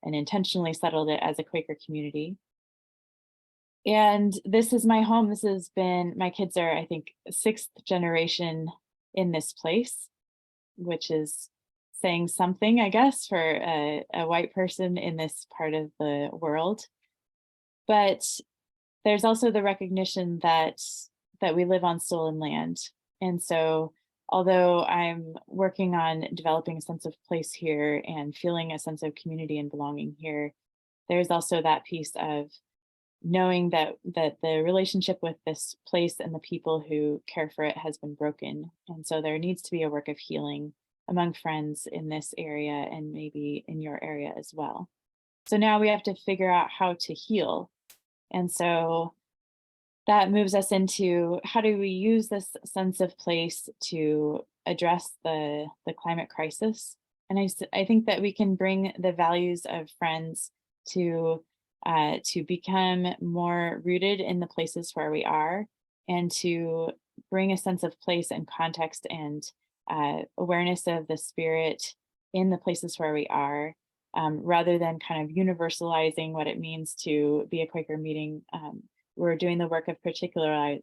and intentionally settled it as a Quaker community. And this is my home. This has been, my kids are, I think, 6th generation in this place, which is saying something, I guess, for a white person in this part of the world. But there's also the recognition that we live on stolen land. And so although I'm working on developing a sense of place here and feeling a sense of community and belonging here, there's also that piece of knowing that the relationship with this place and the people who care for it has been broken. And so there needs to be a work of healing among friends in this area and maybe in your area as well. So now we have to figure out how to heal. And so that moves us into how do we use this sense of place to address the climate crisis? And I think that we can bring the values of friends to become more rooted in the places where we are, and to bring a sense of place and context and awareness of the spirit in the places where we are, rather than kind of universalizing what it means to be a Quaker meeting. We're doing the work of particularizing,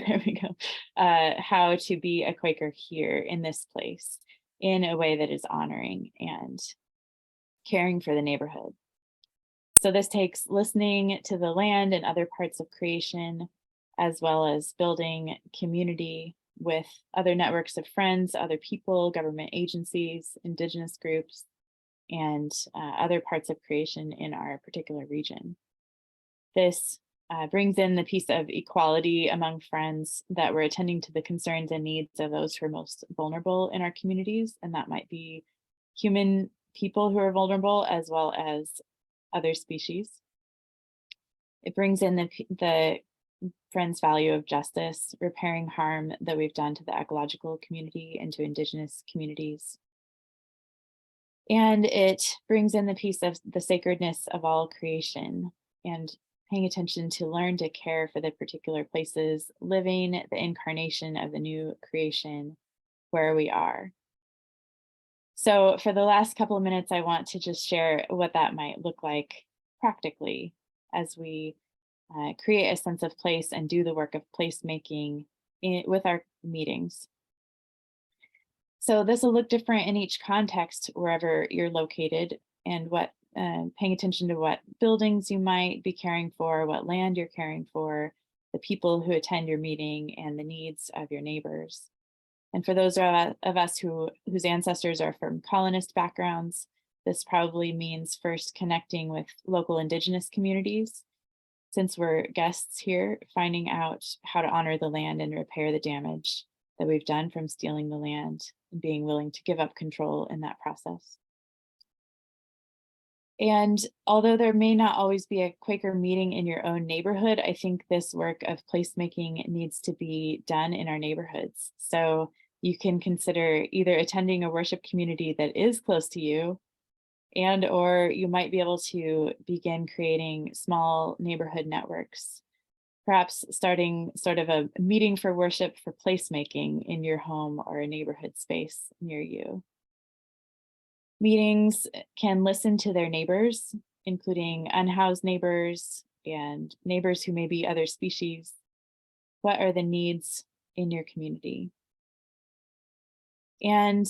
there we go, how to be a Quaker here in this place in a way that is honoring and caring for the neighborhood. So this takes listening to the land and other parts of creation, as well as building community with other networks of friends, other people, government agencies, indigenous groups, and other parts of creation in our particular region. This brings in the piece of equality among friends, that we're attending to the concerns and needs of those who are most vulnerable in our communities, and that might be human people who are vulnerable as well as other species. It brings in the friends' value of justice, repairing harm that we've done to the ecological community and to indigenous communities. And it brings in the piece of the sacredness of all creation and paying attention to learn to care for the particular places, living the incarnation of the new creation where we are. So for the last couple of minutes, I want to just share what that might look like practically as we create a sense of place and do the work of placemaking with our meetings. So this will look different in each context wherever you're located, and what paying attention to what buildings you might be caring for, what land you're caring for, the people who attend your meeting, and the needs of your neighbors. And for those of us whose ancestors are from colonist backgrounds, this probably means first connecting with local indigenous communities. Since we're guests here, finding out how to honor the land and repair the damage that we've done from stealing the land, and being willing to give up control in that process. And although there may not always be a Quaker meeting in your own neighborhood, I think this work of placemaking needs to be done in our neighborhoods. So you can consider either attending a worship community that is close to you, and or you might be able to begin creating small neighborhood networks, perhaps starting sort of a meeting for worship for placemaking in your home or a neighborhood space near you. Meetings can listen to their neighbors, including unhoused neighbors and neighbors who may be other species. What are the needs in your community? And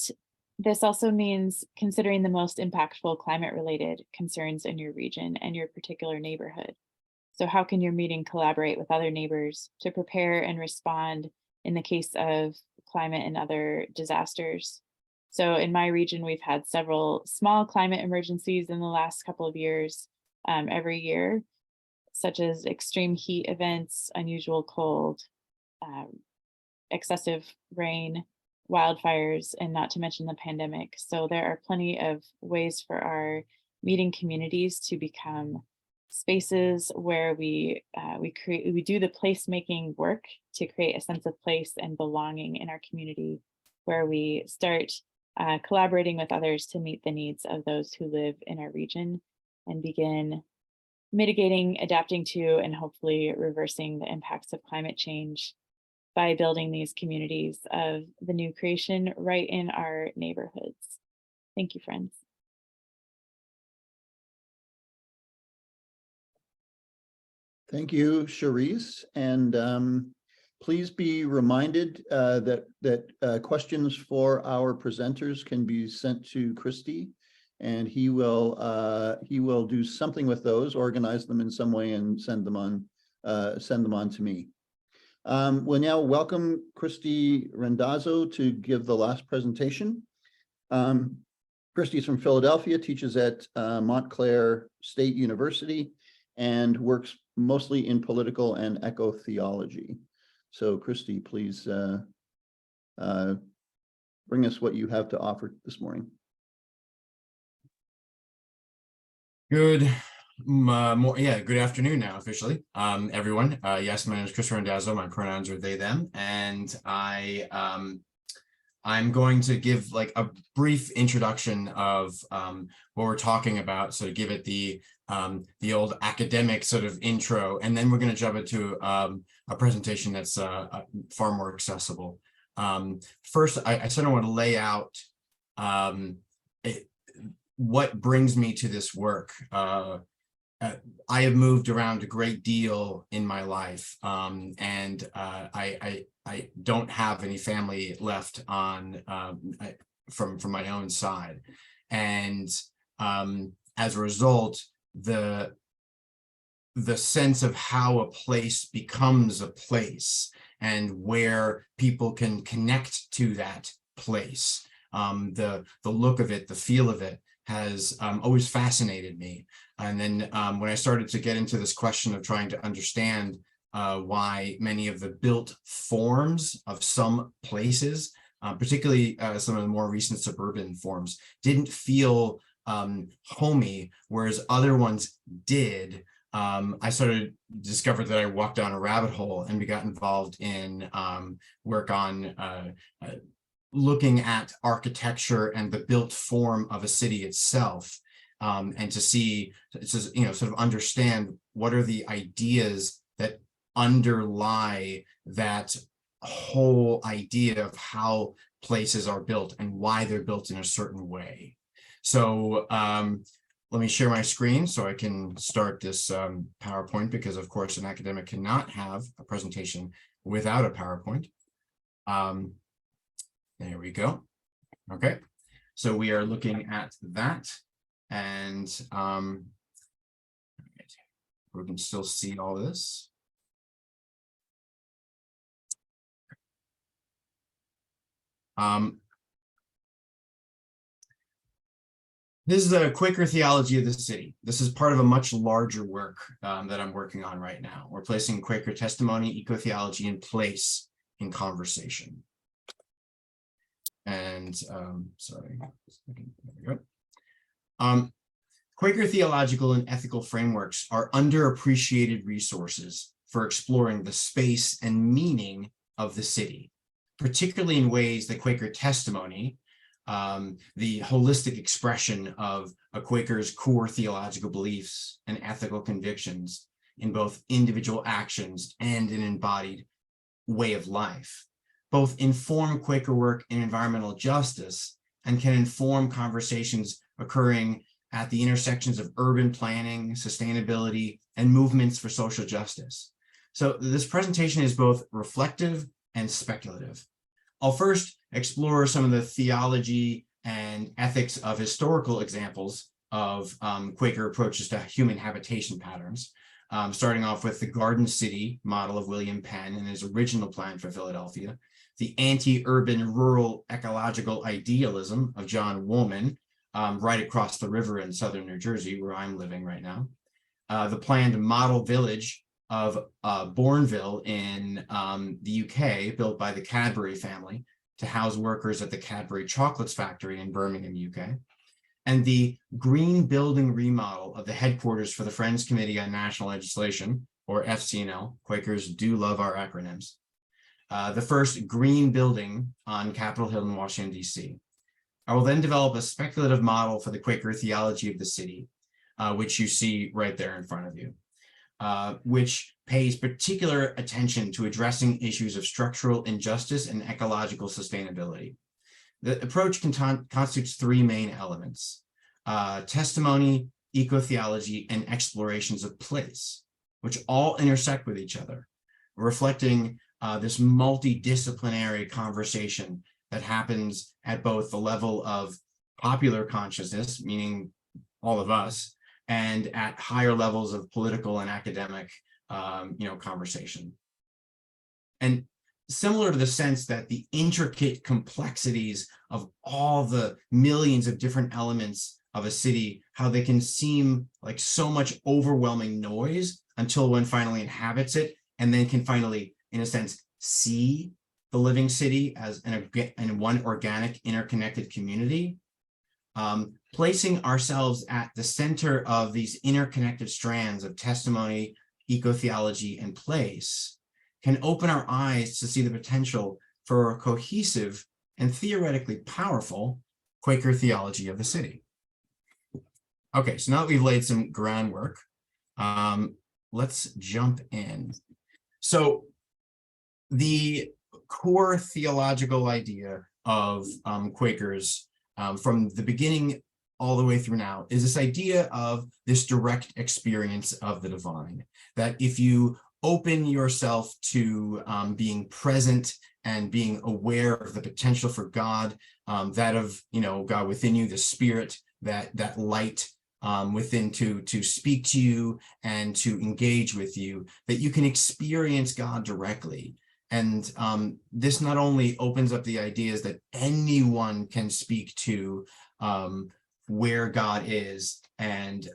this also means considering the most impactful climate-related concerns in your region and your particular neighborhood. So how can your meeting collaborate with other neighbors to prepare and respond in the case of climate and other disasters? So in my region, we've had several small climate emergencies in the last couple of years, every year, such as extreme heat events, unusual cold, excessive rain, wildfires, and not to mention the pandemic. So there are plenty of ways for our meeting communities to become spaces where we do the placemaking work to create a sense of place and belonging in our community, where we start collaborating with others to meet the needs of those who live in our region, and begin mitigating, adapting to, and hopefully reversing the impacts of climate change by building these communities of the new creation right in our neighborhoods. Thank you, friends. Thank you, Cherice. And please be reminded that questions for our presenters can be sent to Christy, and he will do something with those, organize them in some way, and send them on to me. We'll now welcome Christy Randazzo to give the last presentation. Christy is from Philadelphia, teaches at Montclair State University, and works mostly in political and eco-theology. So Christy, please bring us what you have to offer this morning. Good afternoon now officially, everyone. Yes, my name is Christy Randazzo. My pronouns are they, them, and I'm going to give like a brief introduction of what we're talking about. So to give it the old academic sort of intro, and then we're going to jump into a presentation that's far more accessible. First, I sort of want to lay out what brings me to this work. I have moved around a great deal in my life, and I don't have any family left on from my own side, and as a result, the sense of how a place becomes a place and where people can connect to that place, the look of it, the feel of it, has always fascinated me. And then when I started to get into this question of trying to understand why many of the built forms of some places, particularly some of the more recent suburban forms, didn't feel homey, whereas other ones did, I sort of discovered that I walked down a rabbit hole and we got involved in work on looking at architecture and the built form of a city itself, and to see, sort of understand what are the ideas that underlie that whole idea of how places are built and why they're built in a certain way. So let me share my screen so I can start this PowerPoint, because of course an academic cannot have a presentation without a PowerPoint. There we go. Okay, so we are looking at that, and we can still see all this. This is a Quaker theology of the city. This is part of a much larger work that I'm working on right now. We're placing Quaker testimony, eco-theology in place in conversation. And sorry, there we go. Quaker theological and ethical frameworks are underappreciated resources for exploring the space and meaning of the city, particularly in ways that Quaker testimony, the holistic expression of a Quaker's core theological beliefs and ethical convictions in both individual actions and an embodied way of life, both inform Quaker work in environmental justice and can inform conversations occurring at the intersections of urban planning, sustainability, and movements for social justice. So this presentation is both reflective and speculative. I'll first explore some of the theology and ethics of historical examples of Quaker approaches to human habitation patterns, starting off with the Garden City model of William Penn and his original plan for Philadelphia, the anti-urban rural ecological idealism of John Woolman, right across the river in southern New Jersey, where I'm living right now, the planned model village of Bourneville in the UK, built by the Cadbury family to house workers at the Cadbury Chocolates factory in Birmingham, UK, and the green building remodel of the headquarters for the Friends Committee on National Legislation, or FCNL. Quakers do love our acronyms. The first green building on Capitol Hill in Washington, D.C. I will then develop a speculative model for the Quaker theology of the city, which you see right there in front of you, which pays particular attention to addressing issues of structural injustice and ecological sustainability. The approach constitutes three main elements: testimony, eco-theology, and explorations of place, which all intersect with each other, reflecting this multidisciplinary conversation that happens at both the level of popular consciousness, meaning all of us, and at higher levels of political and academic conversation. And similar to the sense that the intricate complexities of all the millions of different elements of a city, how they can seem like so much overwhelming noise until one finally inhabits it and then can finally, in a sense, see the living city as an one organic, interconnected community, placing ourselves at the center of these interconnected strands of testimony, eco-theology, and place can open our eyes to see the potential for a cohesive and theoretically powerful Quaker theology of the city. Okay, so now that we've laid some groundwork, let's jump in. So the core theological idea of Quakers from the beginning all the way through now is this idea of this direct experience of the divine, that if you open yourself to being present and being aware of the potential for God, that of, God within you, the spirit, that light within to speak to you and to engage with you, that you can experience God directly. And this not only opens up the ideas that anyone can speak to where God is and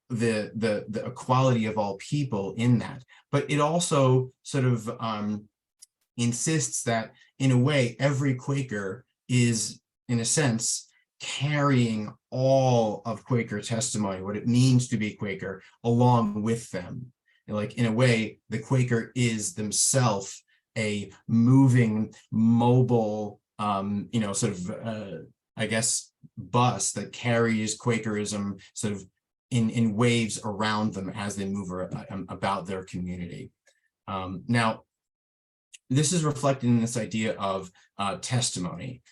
the equality of all people in that, but it also sort of insists that in a way every Quaker is, in a sense, carrying all of Quaker testimony, what it means to be Quaker, along with them. Like, in a way, the Quaker is themselves a moving, mobile, I guess, bus that carries Quakerism sort of in waves around them as they move about their community. Now, this is reflected in this idea of testimony,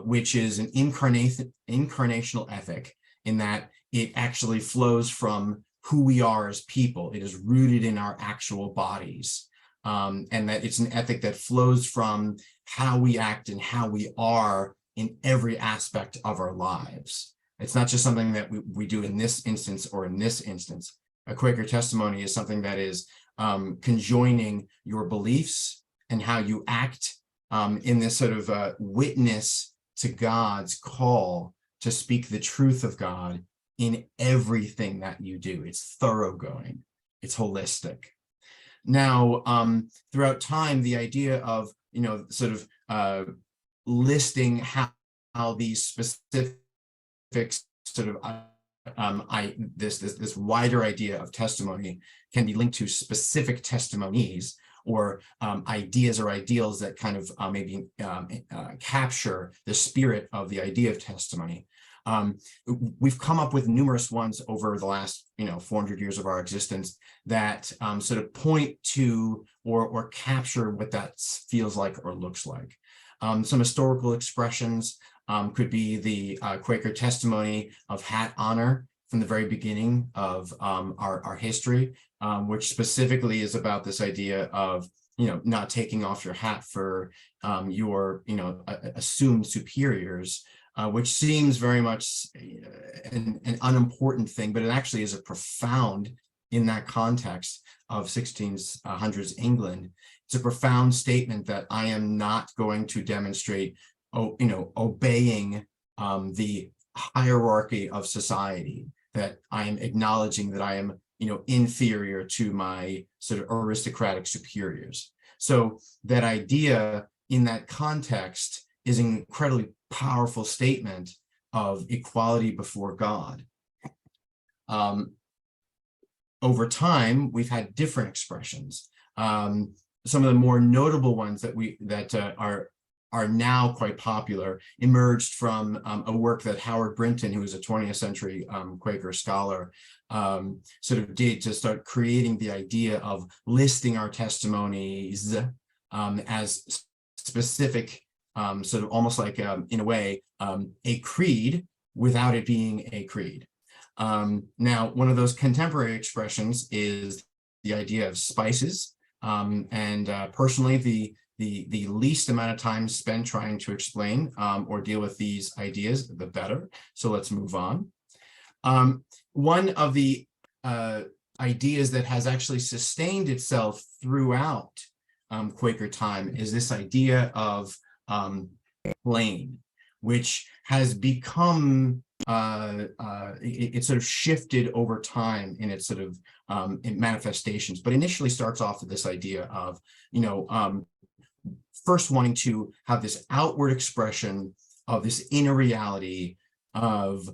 which is an incarnational ethic, in that it actually flows from who we are as people. It is rooted in our actual bodies, and that it's an ethic that flows from how we act and how we are in every aspect of our lives. It's not just something that we do in this instance or in this instance. A Quaker testimony is something that is conjoining your beliefs and how you act in this sort of witness to God's call to speak the truth of God in everything that you do. It's thoroughgoing, it's holistic. Now, throughout time, the idea of, sort of listing how these specific sort of this wider idea of testimony can be linked to specific testimonies, or ideas or ideals that kind of maybe capture the spirit of the idea of testimony. We've come up with numerous ones over the last 400 years of our existence that sort of point to or capture what that feels like or looks like. Some historical expressions could be the Quaker testimony of hat honor from the very beginning of our history, which specifically is about this idea of not taking off your hat for your assumed superiors, which seems very much an unimportant thing, but it actually is a profound, in that context of 1600s England, it's a profound statement that I am not going to demonstrate, obeying the hierarchy of society, that I am acknowledging that I am, inferior to my sort of aristocratic superiors. So that idea in that context is an incredibly powerful statement of equality before God. Over time, we've had different expressions. Some of the more notable ones that are now quite popular emerged from a work that Howard Brinton, who was a 20th century Quaker scholar, sort of did to start creating the idea of listing our testimonies as specific, sort of almost like, in a way, a creed without it being a creed. Now, one of those contemporary expressions is the idea of spices. And personally, the least amount of time spent trying to explain or deal with these ideas, the better. So let's move on. One of the ideas that has actually sustained itself throughout Quaker time is this idea of plain, which has become, it sort of shifted over time in its sort of manifestations, but initially starts off with this idea of, first wanting to have this outward expression of this inner reality of,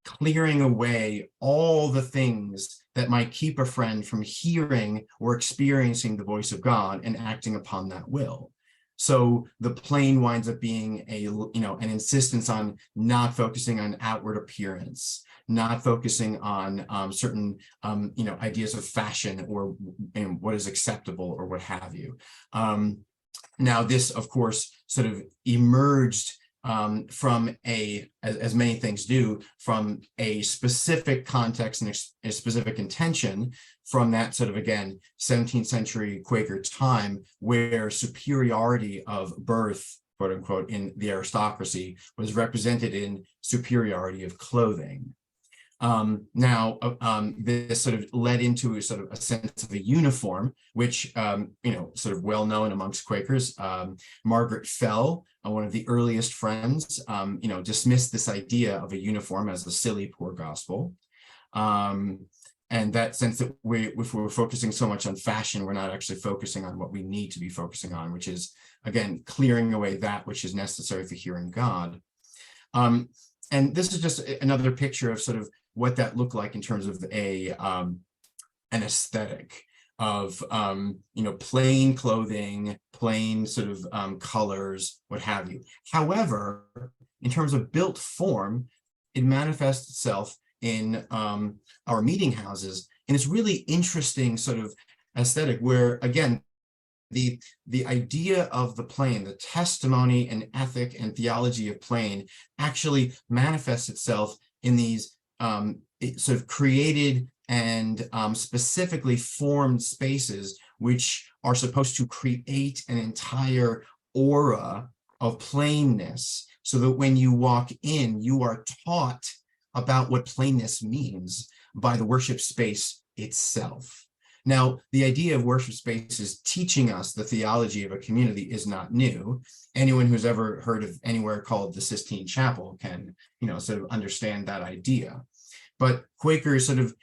clearing away all the things that might keep a friend from hearing or experiencing the voice of God and acting upon that will. So the plane winds up being an insistence on not focusing on outward appearance, not focusing on certain, ideas of fashion or what is acceptable or what have you. Now, this, of course, sort of emerged from as many things do, from a specific context and a specific intention from that sort of, again, 17th century Quaker time, where superiority of birth, quote unquote, in the aristocracy was represented in superiority of clothing. This sort of led into a sort of a sense of a uniform, which, sort of well known amongst Quakers. Margaret Fell, one of the earliest friends, dismissed this idea of a uniform as the silly poor gospel. And that sense that if we're focusing so much on fashion, we're not actually focusing on what we need to be focusing on, which is, again, clearing away that which is necessary for hearing God. And this is just another picture of sort of what that looked like in terms of an aesthetic of, plain clothing, plain sort of colors, what have you. However, in terms of built form, it manifests itself in our meeting houses. And it's really interesting sort of aesthetic where, again, the idea of the plane, the testimony and ethic and theology of plane actually manifests itself in these sort of created and specifically formed spaces, which are supposed to create an entire aura of plainness, so that when you walk in, you are taught about what plainness means by the worship space itself. Now, the idea of worship spaces teaching us the theology of a community is not new. Anyone who's ever heard of anywhere called the Sistine Chapel can, sort of understand that idea. But Quakers sort of,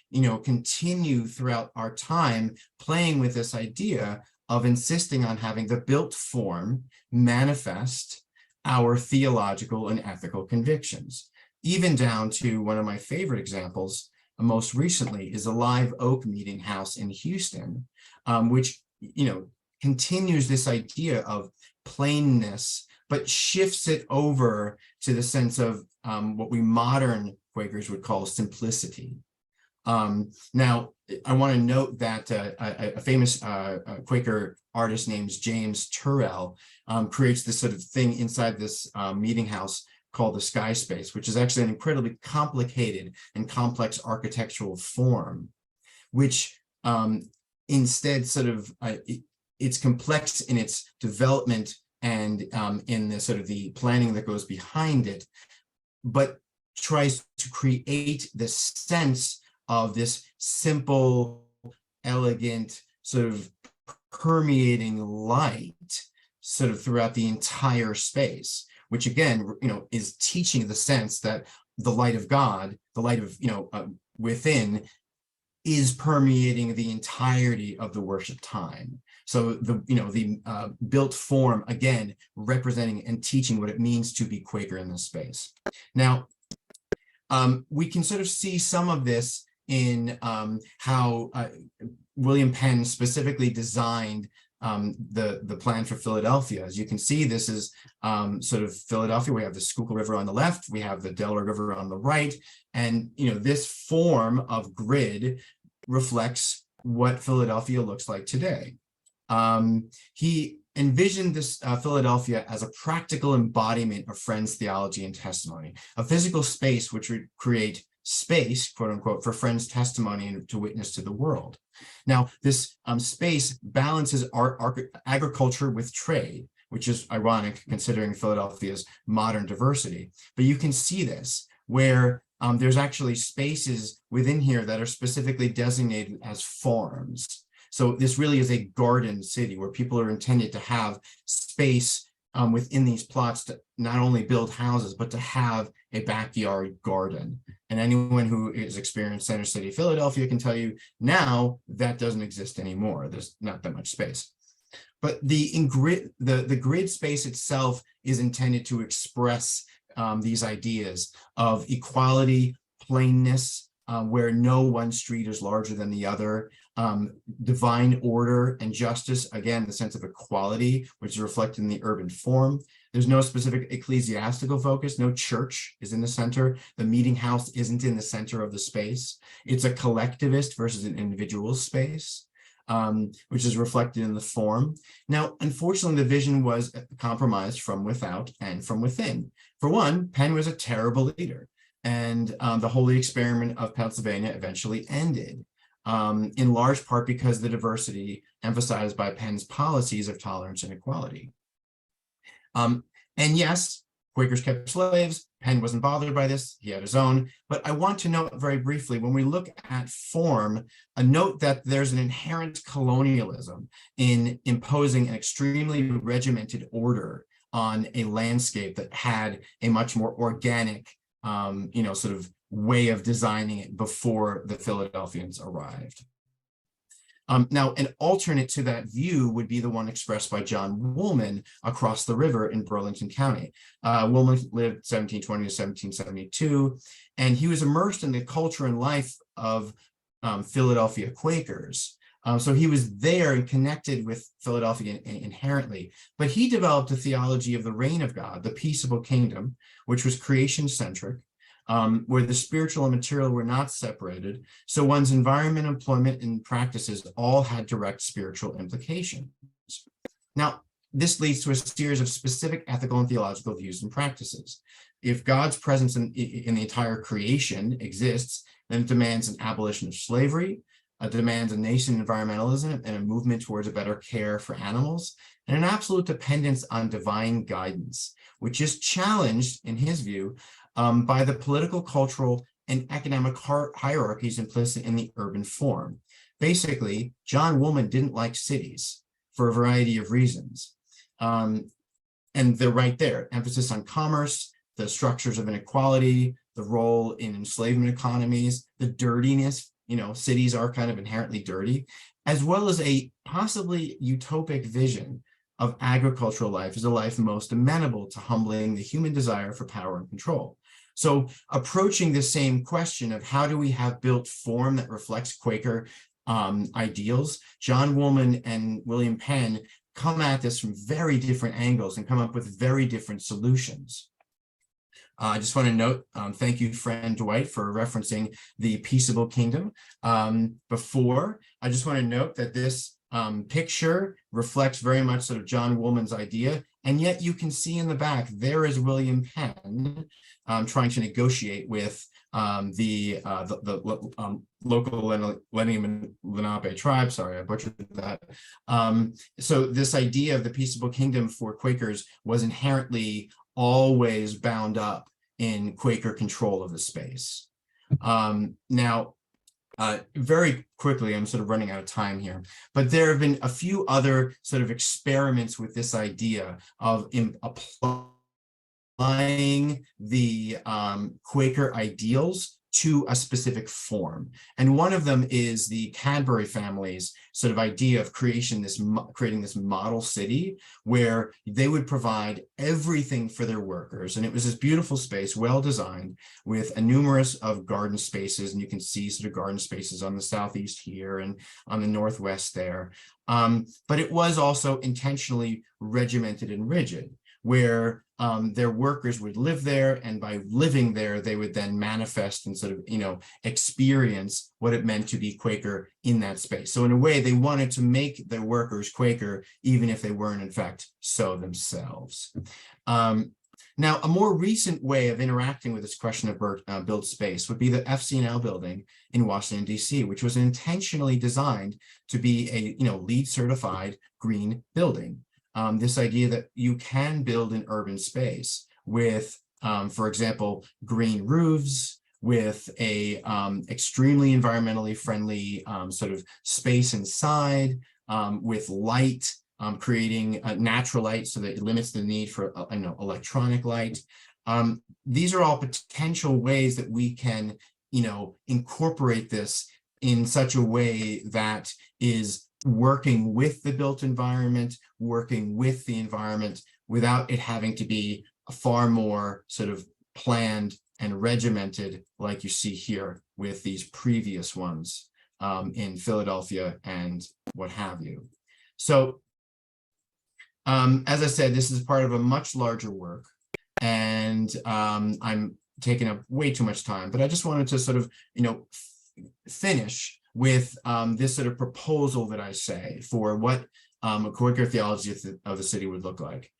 continue throughout our time playing with this idea of insisting on having the built form manifest our theological and ethical convictions, even down to one of my favorite examples, most recently, is a Live Oak Meeting House in Houston, which, continues this idea of plainness, but shifts it over to the sense of what we modern Quakers would call simplicity. Now, I want to note that a famous Quaker artist named James Turrell creates this sort of thing inside this meeting house called the Sky Space, which is actually an incredibly complicated and complex architectural form, which instead sort of, it's complex in its development and in the sort of the planning that goes behind it, but tries to create this sense of this simple, elegant, sort of permeating light sort of throughout the entire space, which again, is teaching the sense that the light of God, the light of, within, is permeating the entirety of the worship time. So the built form, again, representing and teaching what it means to be Quaker in this space. Now, we can sort of see some of this in how William Penn specifically designed the plan for Philadelphia. As you can see, this is sort of Philadelphia. We have the Schuylkill River on the left, we have the Delaware River on the right, and this form of grid reflects what Philadelphia looks like today. He envisioned this Philadelphia as a practical embodiment of Friends' theology and testimony, a physical space which would create space, quote unquote, for Friends' testimony and to witness to the world. Now, this space balances agriculture with trade, which is ironic considering Philadelphia's modern diversity. But you can see this where there's actually spaces within here that are specifically designated as farms. So this really is a garden city where people are intended to have space within these plots to not only build houses, but to have a backyard garden. And anyone who has experienced Center City, Philadelphia can tell you now that doesn't exist anymore. There's not that much space. But the grid space itself is intended to express these ideas of equality, plainness, where no one street is larger than the other, divine order and justice, again, the sense of equality, which is reflected in the urban form. There's no specific ecclesiastical focus. No church is in the center. The meeting house isn't in the center of the space. It's a collectivist versus an individual space, which is reflected in the form. Now, unfortunately, the vision was compromised from without and from within. For one, Penn was a terrible leader, and the holy experiment of Pennsylvania eventually ended, in large part because of the diversity emphasized by Penn's policies of tolerance and equality. And yes, Quakers kept slaves. Penn wasn't bothered by this. He had his own. But I want to note very briefly, when we look at form, a note that there's an inherent colonialism in imposing an extremely regimented order on a landscape that had a much more organic, sort of way of designing it before the Philadelphians arrived. Now, an alternate to that view would be the one expressed by John Woolman across the river in Burlington County. Woolman lived 1720 to 1772, and he was immersed in the culture and life of Philadelphia Quakers. So he was there and connected with Philadelphia inherently, but he developed a theology of the reign of God, the peaceable kingdom, which was creation-centric, where the spiritual and material were not separated. So one's environment, employment, and practices all had direct spiritual implications. Now, this leads to a series of specific ethical and theological views and practices. If God's presence in the entire creation exists, then it demands an abolition of slavery, demands a nascent environmentalism and a movement towards a better care for animals, and an absolute dependence on divine guidance, which is challenged, in his view, by the political, cultural, and economic hierarchies implicit in the urban form. Basically, John Woolman didn't like cities for a variety of reasons. And they're right there. Emphasis on commerce, the structures of inequality, the role in enslavement economies, the dirtiness, cities are kind of inherently dirty, as well as a possibly utopic vision of agricultural life as a life most amenable to humbling the human desire for power and control. So approaching the same question of how do we have built form that reflects Quaker ideals, John Woolman and William Penn come at this from very different angles and come up with very different solutions. I just want to note, thank you, friend Dwight, for referencing the peaceable kingdom. Before, I just want to note that this picture reflects very much sort of John Woolman's idea, and yet you can see in the back, there is William Penn trying to negotiate with the local Lenni and Lenape tribe. Sorry, I butchered that. So this idea of the peaceable kingdom for Quakers was inherently always bound up in Quaker control of the space. Now, very quickly, I'm sort of running out of time here, but there have been a few other sort of experiments with this idea of applying the Quaker ideals to a specific form. And one of them is the Cadbury family's sort of idea of creating this model city where they would provide everything for their workers. And it was this beautiful space, well designed, with a numerous of garden spaces. And you can see sort of garden spaces on the southeast here and on the northwest there. But it was also intentionally regimented and rigid, where their workers would live there, and by living there, they would then manifest and sort of, experience what it meant to be Quaker in that space. So in a way, they wanted to make their workers Quaker, even if they weren't, in fact, so themselves. Now, a more recent way of interacting with this question of built space would be the FCNL building in Washington, D.C., which was intentionally designed to be a, LEED certified green building. This idea that you can build an urban space with, for example, green roofs, with a extremely environmentally friendly sort of space inside, with light, creating natural light so that it limits the need for electronic light. These are all potential ways that we can incorporate this in such a way that is working with the built environment, working with the environment without it having to be far more sort of planned and regimented like you see here with these previous ones in Philadelphia and what have you. So as I said, this is part of a much larger work, and I'm taking up way too much time, but I just wanted to sort of, finish with this sort of proposal that I say for what a Quaker theology of the city would look like,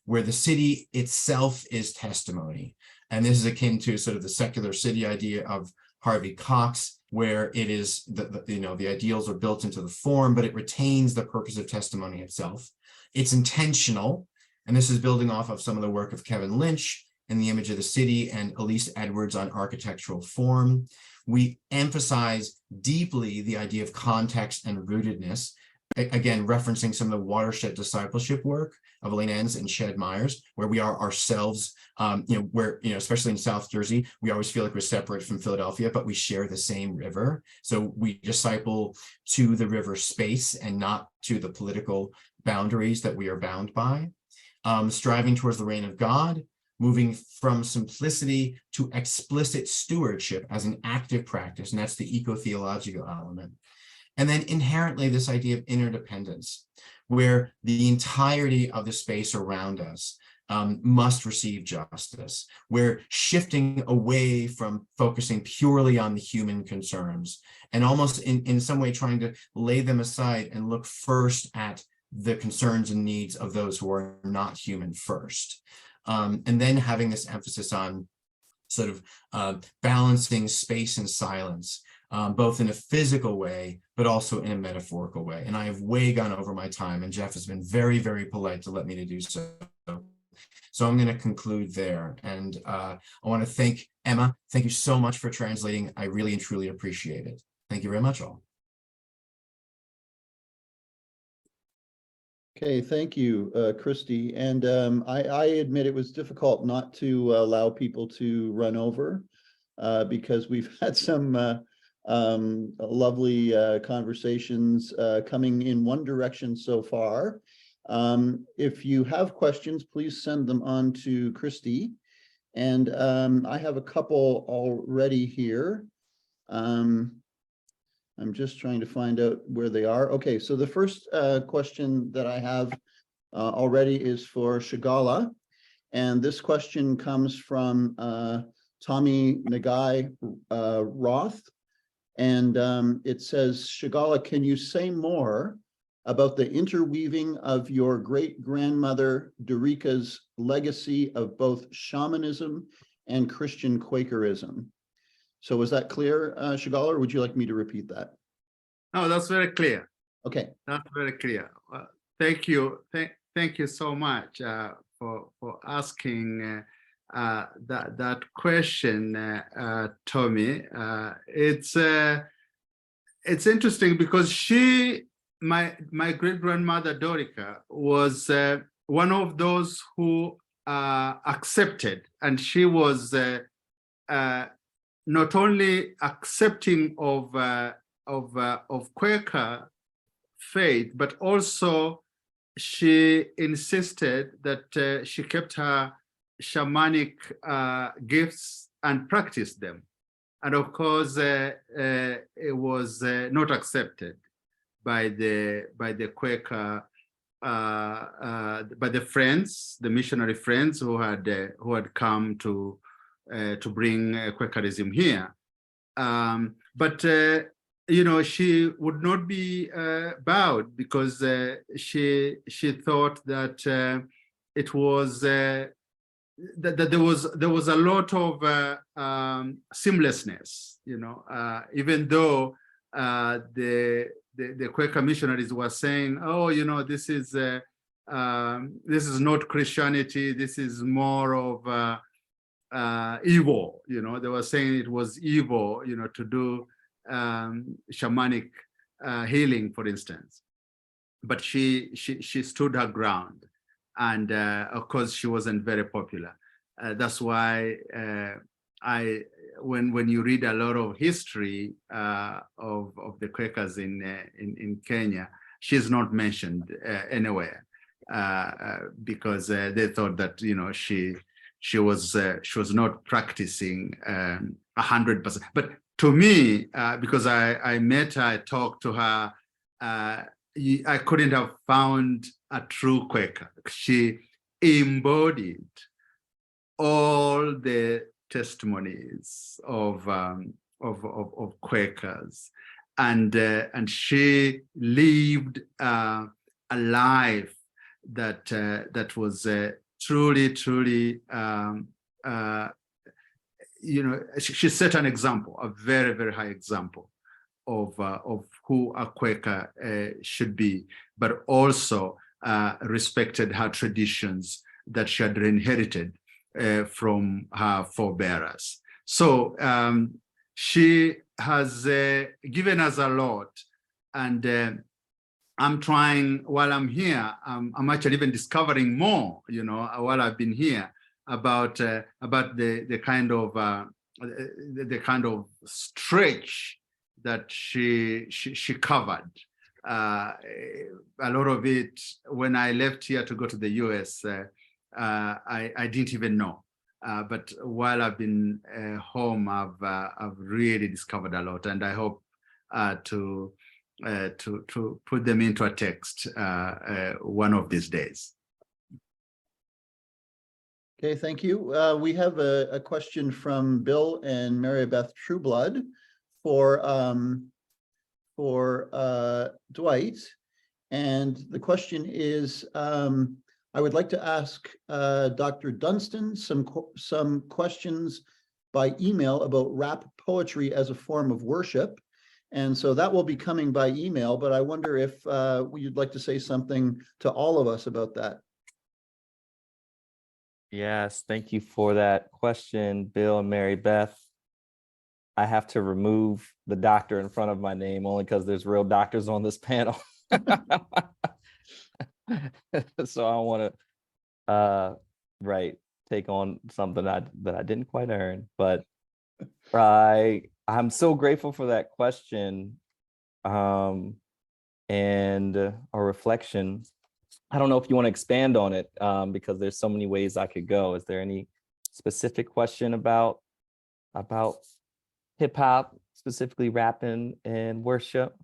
where the city itself is testimony. And this is akin to sort of the secular city idea of Harvey Cox, where it is the ideals are built into the form, but it retains the purpose of testimony itself. It's intentional, and this is building off of some of the work of Kevin Lynch in The Image of the City and Elise Edwards on architectural form. We emphasize deeply the idea of context and rootedness, again, referencing some of the watershed discipleship work of Elaine Enns and Shed Myers, where we are ourselves, where, especially in South Jersey, we always feel like we're separate from Philadelphia, but we share the same river. So we disciple to the river space and not to the political boundaries that we are bound by. Striving towards the reign of God, moving from simplicity to explicit stewardship as an active practice, and that's the eco-theological element. And then inherently this idea of interdependence, where the entirety of the space around us must receive justice. We're shifting away from focusing purely on the human concerns and almost in some way trying to lay them aside and look first at the concerns and needs of those who are not human first. And then having this emphasis on sort of balancing space and silence, both in a physical way, but also in a metaphorical way. And I have way gone over my time, and Jeff has been very, very polite to let me to do so. So I'm going to conclude there. And I want to thank Emma. Thank you so much for translating. I really and truly appreciate it. Thank you very much, all. Okay, thank you, Christy. And I admit it was difficult not to allow people to run over because we've had some lovely conversations coming in one direction so far. If you have questions, please send them on to Christy. And I have a couple already here. I'm just trying to find out where they are. Okay, so the first question that I have already is for Chagala. And this question comes from Tommy Nagai Roth. And it says, Chagala, can you say more about the interweaving of your great-grandmother Dorica's legacy of both shamanism and Christian Quakerism? So was that clear, Chagala, or would you like me to repeat that? No, that's very clear. Okay. That's very clear. Thank you. Thank you so much for asking that question, Tommy. It's interesting because my great-grandmother Dorica was one of those who accepted, and she was not only accepting of Quaker faith, but also she insisted that she kept her shamanic gifts and practiced them. And of course, it was not accepted by the Quaker, by the friends, the missionary friends who had come to bring Quakerism here. But she would not be bowed because she thought that it was that there was a lot of seamlessness, even though the Quaker missionaries were saying, oh, this is not Christianity, this is more of evil, they were saying it was evil, to do shamanic healing, for instance. but she stood her ground, and of course she wasn't very popular. That's why when you read a lot of history of the Quakers in Kenya, she's not mentioned anywhere because they thought that she was not practicing 100%. But to me, because I met her, I talked to her, I couldn't have found a true Quaker. She embodied all the testimonies of Quakers, and she lived a life that was truly she set an example, a very, very high example of who a Quaker should be, but also respected her traditions that she had inherited from her forebearers. So she has given us a lot, and I'm trying, while I'm here, I'm actually even discovering more, while I've been here, about the kind of stretch that she covered. A lot of it, when I left here to go to the US, I didn't even know. But while I've been home, I've really discovered a lot, and I hope to put them into a text one of these days. Okay, thank you. We have a question from Bill and Mary Beth Trueblood for Dwight, and the question is, I would like to ask Dr. Dunston some questions by email about rap poetry as a form of worship. And so that will be coming by email, but I wonder if you'd like to say something to all of us about that. Yes, thank you for that question, Bill and Mary Beth. I have to remove the doctor in front of my name only because there's real doctors on this panel. So I want to take on something that I didn't quite earn, but I'm so grateful for that question and a reflection. I don't know if you want to expand on it because there's so many ways I could go. Is there any specific question about hip hop, specifically rapping and worship?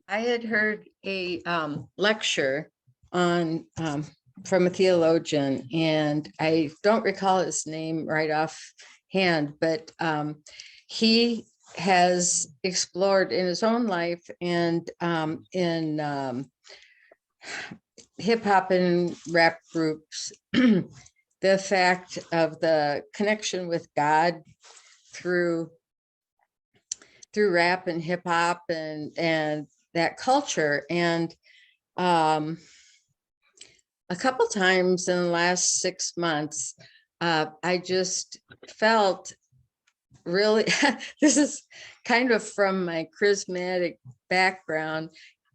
I had heard a lecture on from a theologian, and I don't recall his name right offhand, but he has explored in his own life and in hip hop and rap groups the fact of the connection with God through rap and hip hop and that culture. And a couple times in the last 6 months, I just felt really, this is kind of from my charismatic background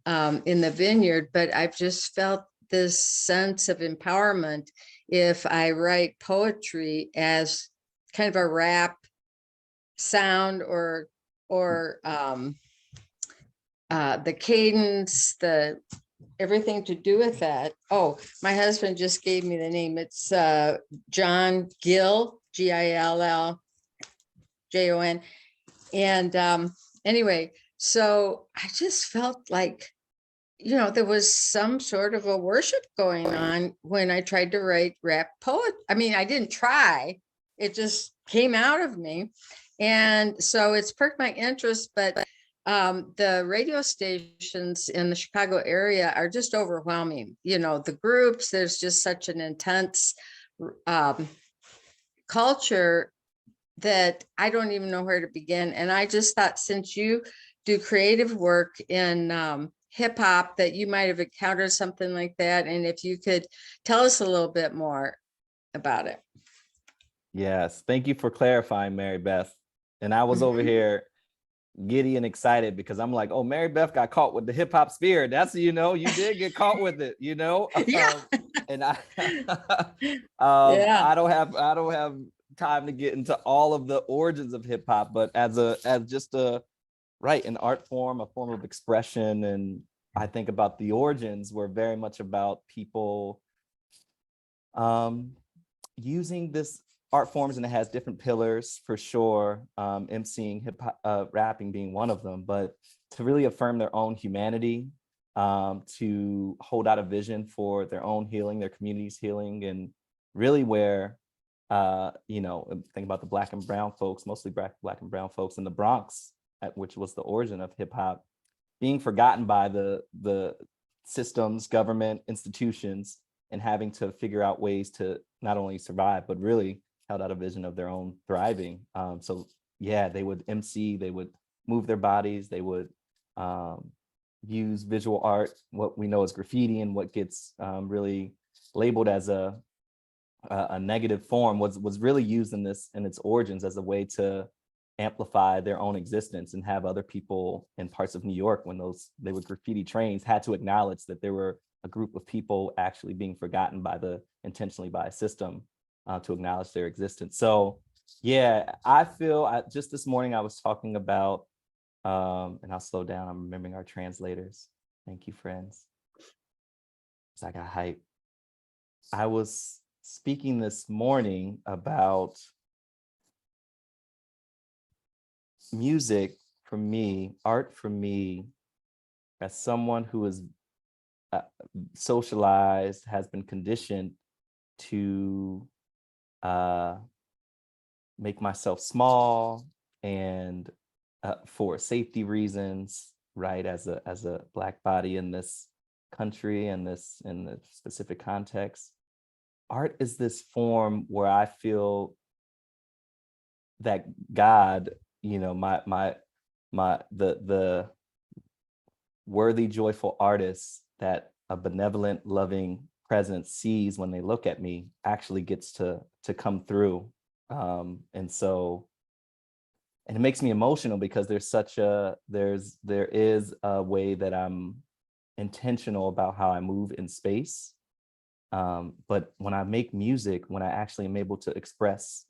in the vineyard, but I've just felt this sense of empowerment if I write poetry as kind of a rap sound or the cadence, everything to do with that. Oh, my husband just gave me the name. It's John Gill, Gill. Jon. And anyway, so I just felt like, there was some sort of a worship going on when I tried to write rap poet. I mean, I didn't try, it just came out of me. And so it's perked my interest, but the radio stations in the Chicago area are just overwhelming. The groups, there's just such an intense culture that I don't even know where to begin. And I just thought, since you do creative work in hip hop, that you might have encountered something like that. And if you could tell us a little bit more about it. Yes, thank you for clarifying, Mary Beth. And I was over here giddy and excited because I'm like, oh, Mary Beth got caught with the hip hop spirit. That's, you did get caught with it, Yeah. And I, Yeah. I don't have time to get into all of the origins of hip hop, but as just an art form, a form of expression. And I think about the origins were very much about people using this art forms, and it has different pillars for sure, emceeing, hip hop, rapping being one of them, but to really affirm their own humanity, to hold out a vision for their own healing, their community's healing, and really where, think about the Black and brown folks, mostly Black and brown folks in the Bronx, which was the origin of hip hop, being forgotten by the systems, government, institutions, and having to figure out ways to not only survive, but really held out a vision of their own thriving. So yeah, they would MC, they would move their bodies, they would use visual art, what we know as graffiti, and what gets really labeled as a negative form was really used in its origins as a way to amplify their own existence, and have other people in parts of New York, when they were graffiti trains, had to acknowledge that there were a group of people actually being forgotten intentionally by a system, to acknowledge their existence. So yeah, I feel just this morning I was talking about, and I'll slow down, I'm remembering our translators. Thank you, friends. I got hype. I was speaking this morning about music for me, art for me, as someone who is socialized, has been conditioned to make myself small, and for safety reasons, right? As a Black body in this country and in the specific context, art is this form where I feel that God, the worthy, joyful artist that a benevolent, loving presence sees when they look at me actually gets to come through. And it makes me emotional because there is a way that I'm intentional about how I move in space. But when I make music, when I actually am able to express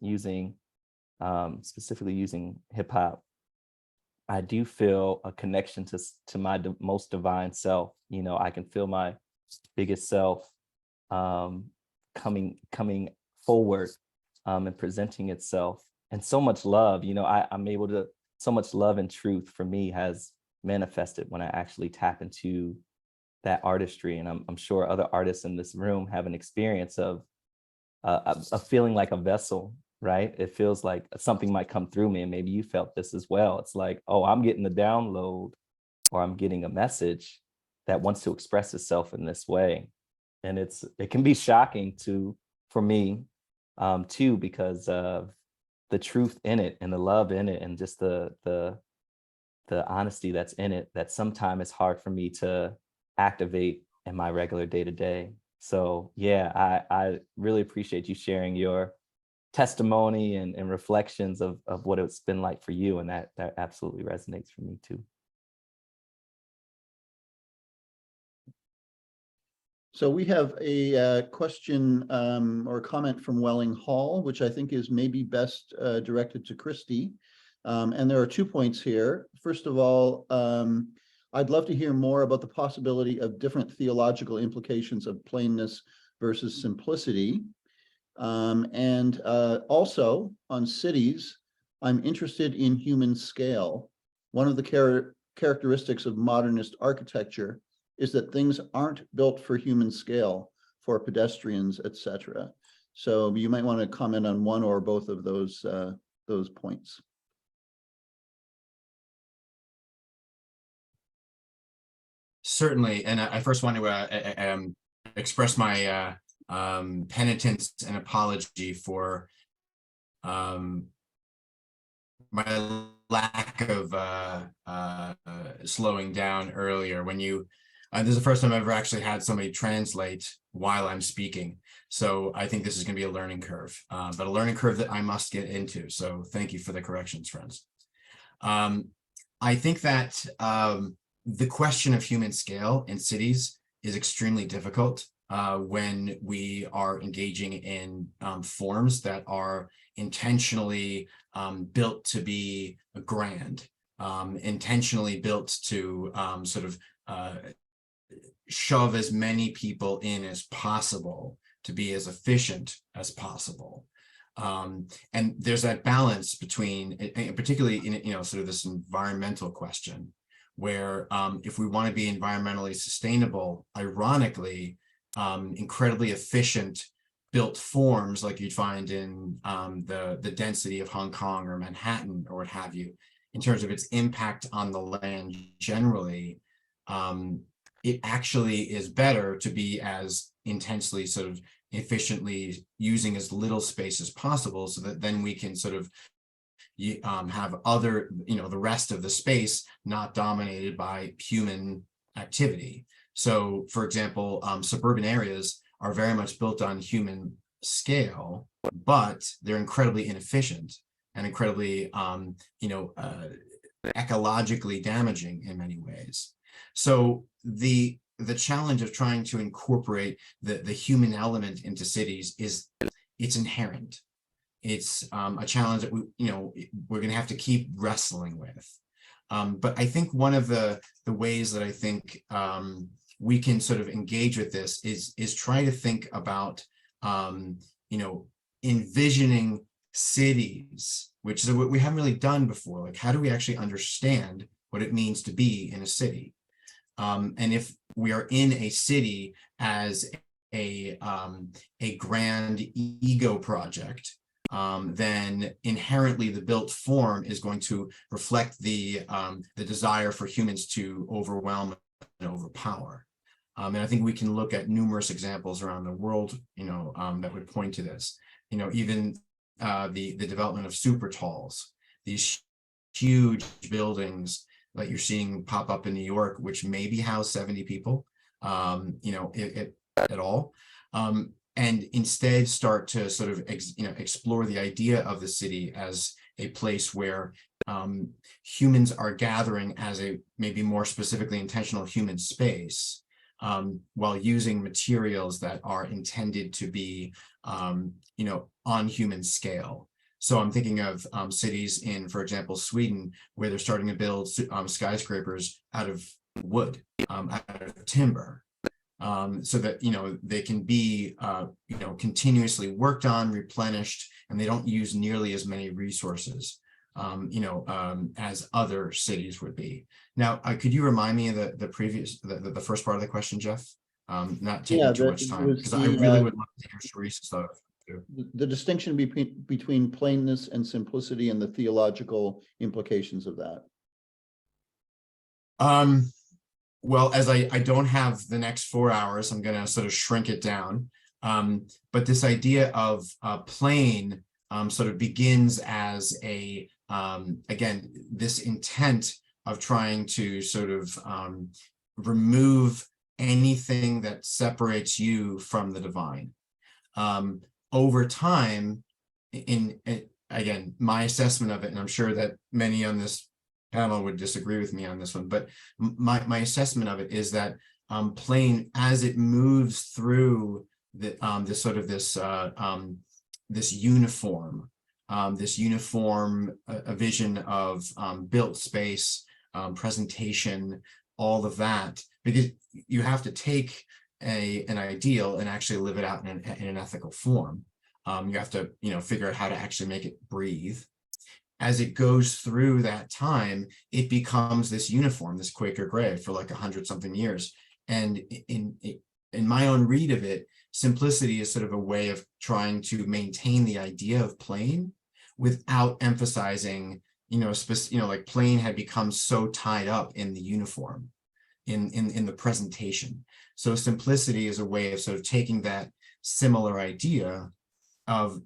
specifically using hip hop, I do feel a connection to my most divine self. I can feel my biggest self coming forward, and presenting itself, and so much love. I'm able to, so much love and truth for me has manifested when I actually tap into that artistry. And I'm sure other artists in this room have an experience of feeling like a vessel, right? It feels like something might come through me, and maybe you felt this as well. It's like, oh, I'm getting a download, or I'm getting a message that wants to express itself in this way. And it can be shocking for me too, because of the truth in it, and the love in it, and just the honesty that's in it, that sometimes it's hard for me to activate in my regular day-to-day. So yeah, I really appreciate you sharing your testimony and reflections of what it's been like for you, and that absolutely resonates for me too. So we have a question or a comment from Welling Hall, which I think is maybe best directed to Christy. And there are 2 points here. First of all, I'd love to hear more about the possibility of different theological implications of plainness versus simplicity. And also on cities, I'm interested in human scale. One of the characteristics of modernist architecture is that things aren't built for human scale, for pedestrians, etc. So you might want to comment on one or both of those points. Certainly, and I first want to express my penitence and apology for my lack of slowing down earlier. When this is the first time I've ever actually had somebody translate while I'm speaking. So I think this is going to be a learning curve, but a learning curve that I must get into. So thank you for the corrections, friends. I think that the question of human scale in cities is extremely difficult when we are engaging in forms that are intentionally built to be grand, intentionally built to sort of shove as many people in as possible, to be as efficient as possible. And there's that balance between, particularly in sort of this environmental question, where if we want to be environmentally sustainable, ironically, incredibly efficient built forms like you'd find in the density of Hong Kong or Manhattan or what have you, in terms of its impact on the land generally, it actually is better to be as intensely sort of efficiently using as little space as possible, so that then we can sort of have other, the rest of the space not dominated by human activity. So, for example, suburban areas are very much built on human scale, but they're incredibly inefficient and incredibly, ecologically damaging in many ways. So the challenge of trying to incorporate the human element into cities it's inherent. It's a challenge that we're going to have to keep wrestling with. But I think one of the ways that I think we can sort of engage with this is try to think about envisioning cities, which is what we haven't really done before. Like, how do we actually understand what it means to be in a city? And if we are in a city as a grand ego project, then inherently the built form is going to reflect the desire for humans to overwhelm and overpower. And I think we can look at numerous examples around the world, that would point to this. Even the development of super talls, these huge buildings that you're seeing pop up in New York, which maybe house 70 people, at all. And instead start to sort of, explore the idea of the city as a place where humans are gathering as a maybe more specifically intentional human space, while using materials that are intended to be, on human scale. So I'm thinking of cities in, for example, Sweden, where they're starting to build skyscrapers out of wood, out of timber, so that they can be continuously worked on, replenished, and they don't use nearly as many resources as other cities would be. Now, could you remind me of the first part of the question, Jeff? Not taking too much time, because I really would love to hear Cherice's stuff too. The distinction between plainness and simplicity and the theological implications of that. Well, as I don't have the next 4 hours, I'm going to sort of shrink it down. But this idea of plain sort of begins as again, this intent of trying to sort of remove anything that separates you from the divine. Over time, again, my assessment of it, and I'm sure that many on this panel would disagree with me on this one, but my assessment of it is that plain, as it moves through the this sort of this uniform a vision of built space, presentation, all of that, because you have to take an ideal and actually live it out in an ethical form. You have to figure out how to actually make it breathe. As it goes through that time, it becomes this uniform, this Quaker gray, for like 100-something years. And in my own read of it, simplicity is sort of a way of trying to maintain the idea of plain without emphasizing, like plain had become so tied up in the uniform, in the presentation. So simplicity is a way of sort of taking that similar idea of,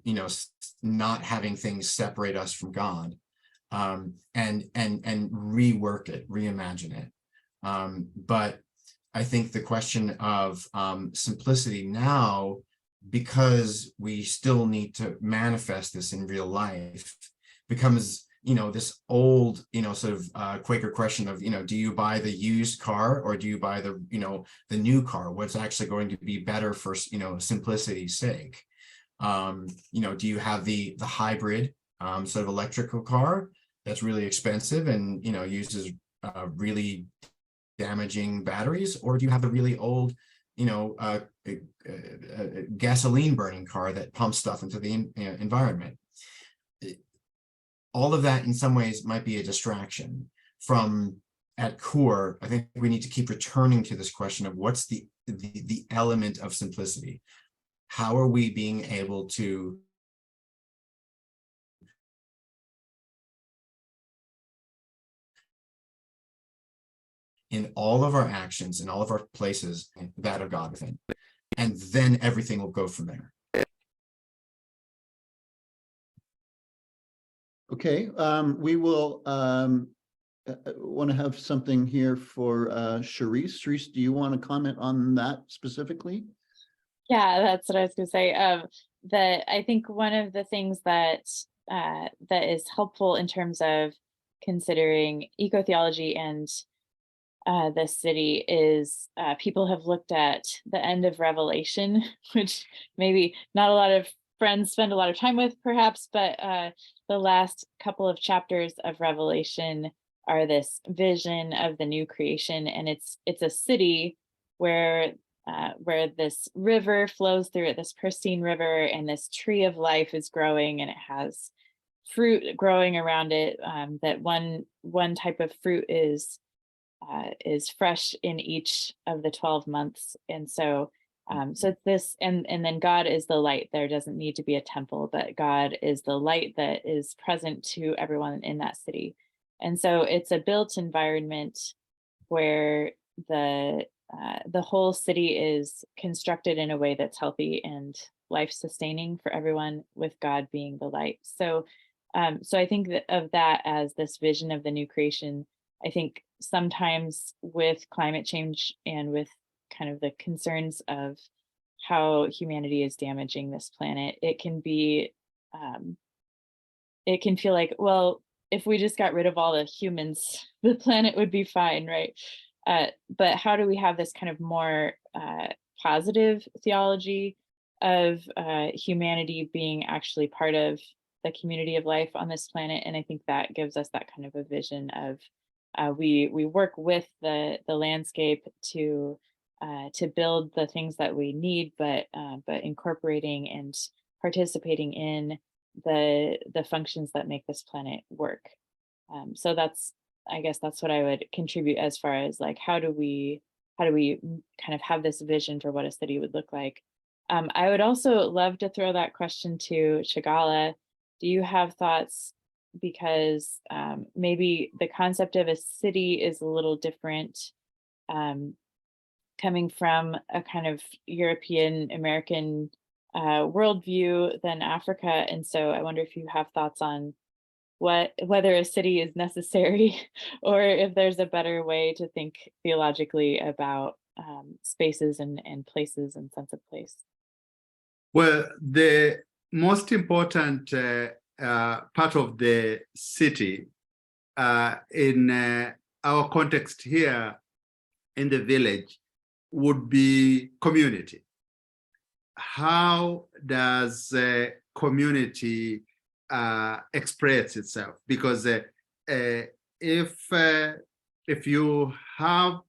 not having things separate us from God, and rework it, reimagine it. But I think the question of simplicity now, because we still need to manifest this in real life, becomes this old, sort of Quaker question of, do you buy the used car or do you buy the, the new car? What's actually going to be better for, simplicity's sake? Do you have the hybrid sort of electrical car that's really expensive and, uses really damaging batteries, or do you have the really old, gasoline burning car that pumps stuff into the environment? All of that in some ways might be a distraction from, at core, I think we need to keep returning to this question of what's the element of simplicity. How are we being able to in all of our actions, in all of our places, that of God within, and then everything will go from there. Okay, we will want to have something here for Cherice. Cherice, do you want to comment on that specifically? Yeah, that's what I was going to say. That I think one of the things that that is helpful in terms of considering eco-theology and the city is people have looked at the end of Revelation, which maybe not a lot of friends spend a lot of time with, perhaps, but the last couple of chapters of Revelation are this vision of the new creation, and it's a city where this river flows through it, this pristine river, and this tree of life is growing, and it has fruit growing around it. That one type of fruit is fresh in each of the 12 months, and so it's this, and then God is the light. There doesn't need to be a temple, but God is the light that is present to everyone in that city. And so it's a built environment where the whole city is constructed in a way that's healthy and life-sustaining for everyone, with God being the light. So I think of that as this vision of the new creation. I think sometimes with climate change and with kind of the concerns of how humanity is damaging this planet, it can be, it can feel like, well, if we just got rid of all the humans, the planet would be fine, right? But how do we have this kind of more positive theology of humanity being actually part of the community of life on this planet? And I think that gives us that kind of a vision of we work with the landscape to build the things that we need, but incorporating and participating in the functions that make this planet work. So I guess that's what I would contribute as far as like, how do we kind of have this vision for what a city would look like? I would also love to throw that question to Chagala. Do you have thoughts? Because maybe the concept of a city is a little different, coming from a kind of European American worldview than Africa. And so I wonder if you have thoughts on whether a city is necessary, or if there's a better way to think theologically about spaces and places and sense of place. Well, the most important part of the city in our context here in the village would be community. How does community express itself? Because if you have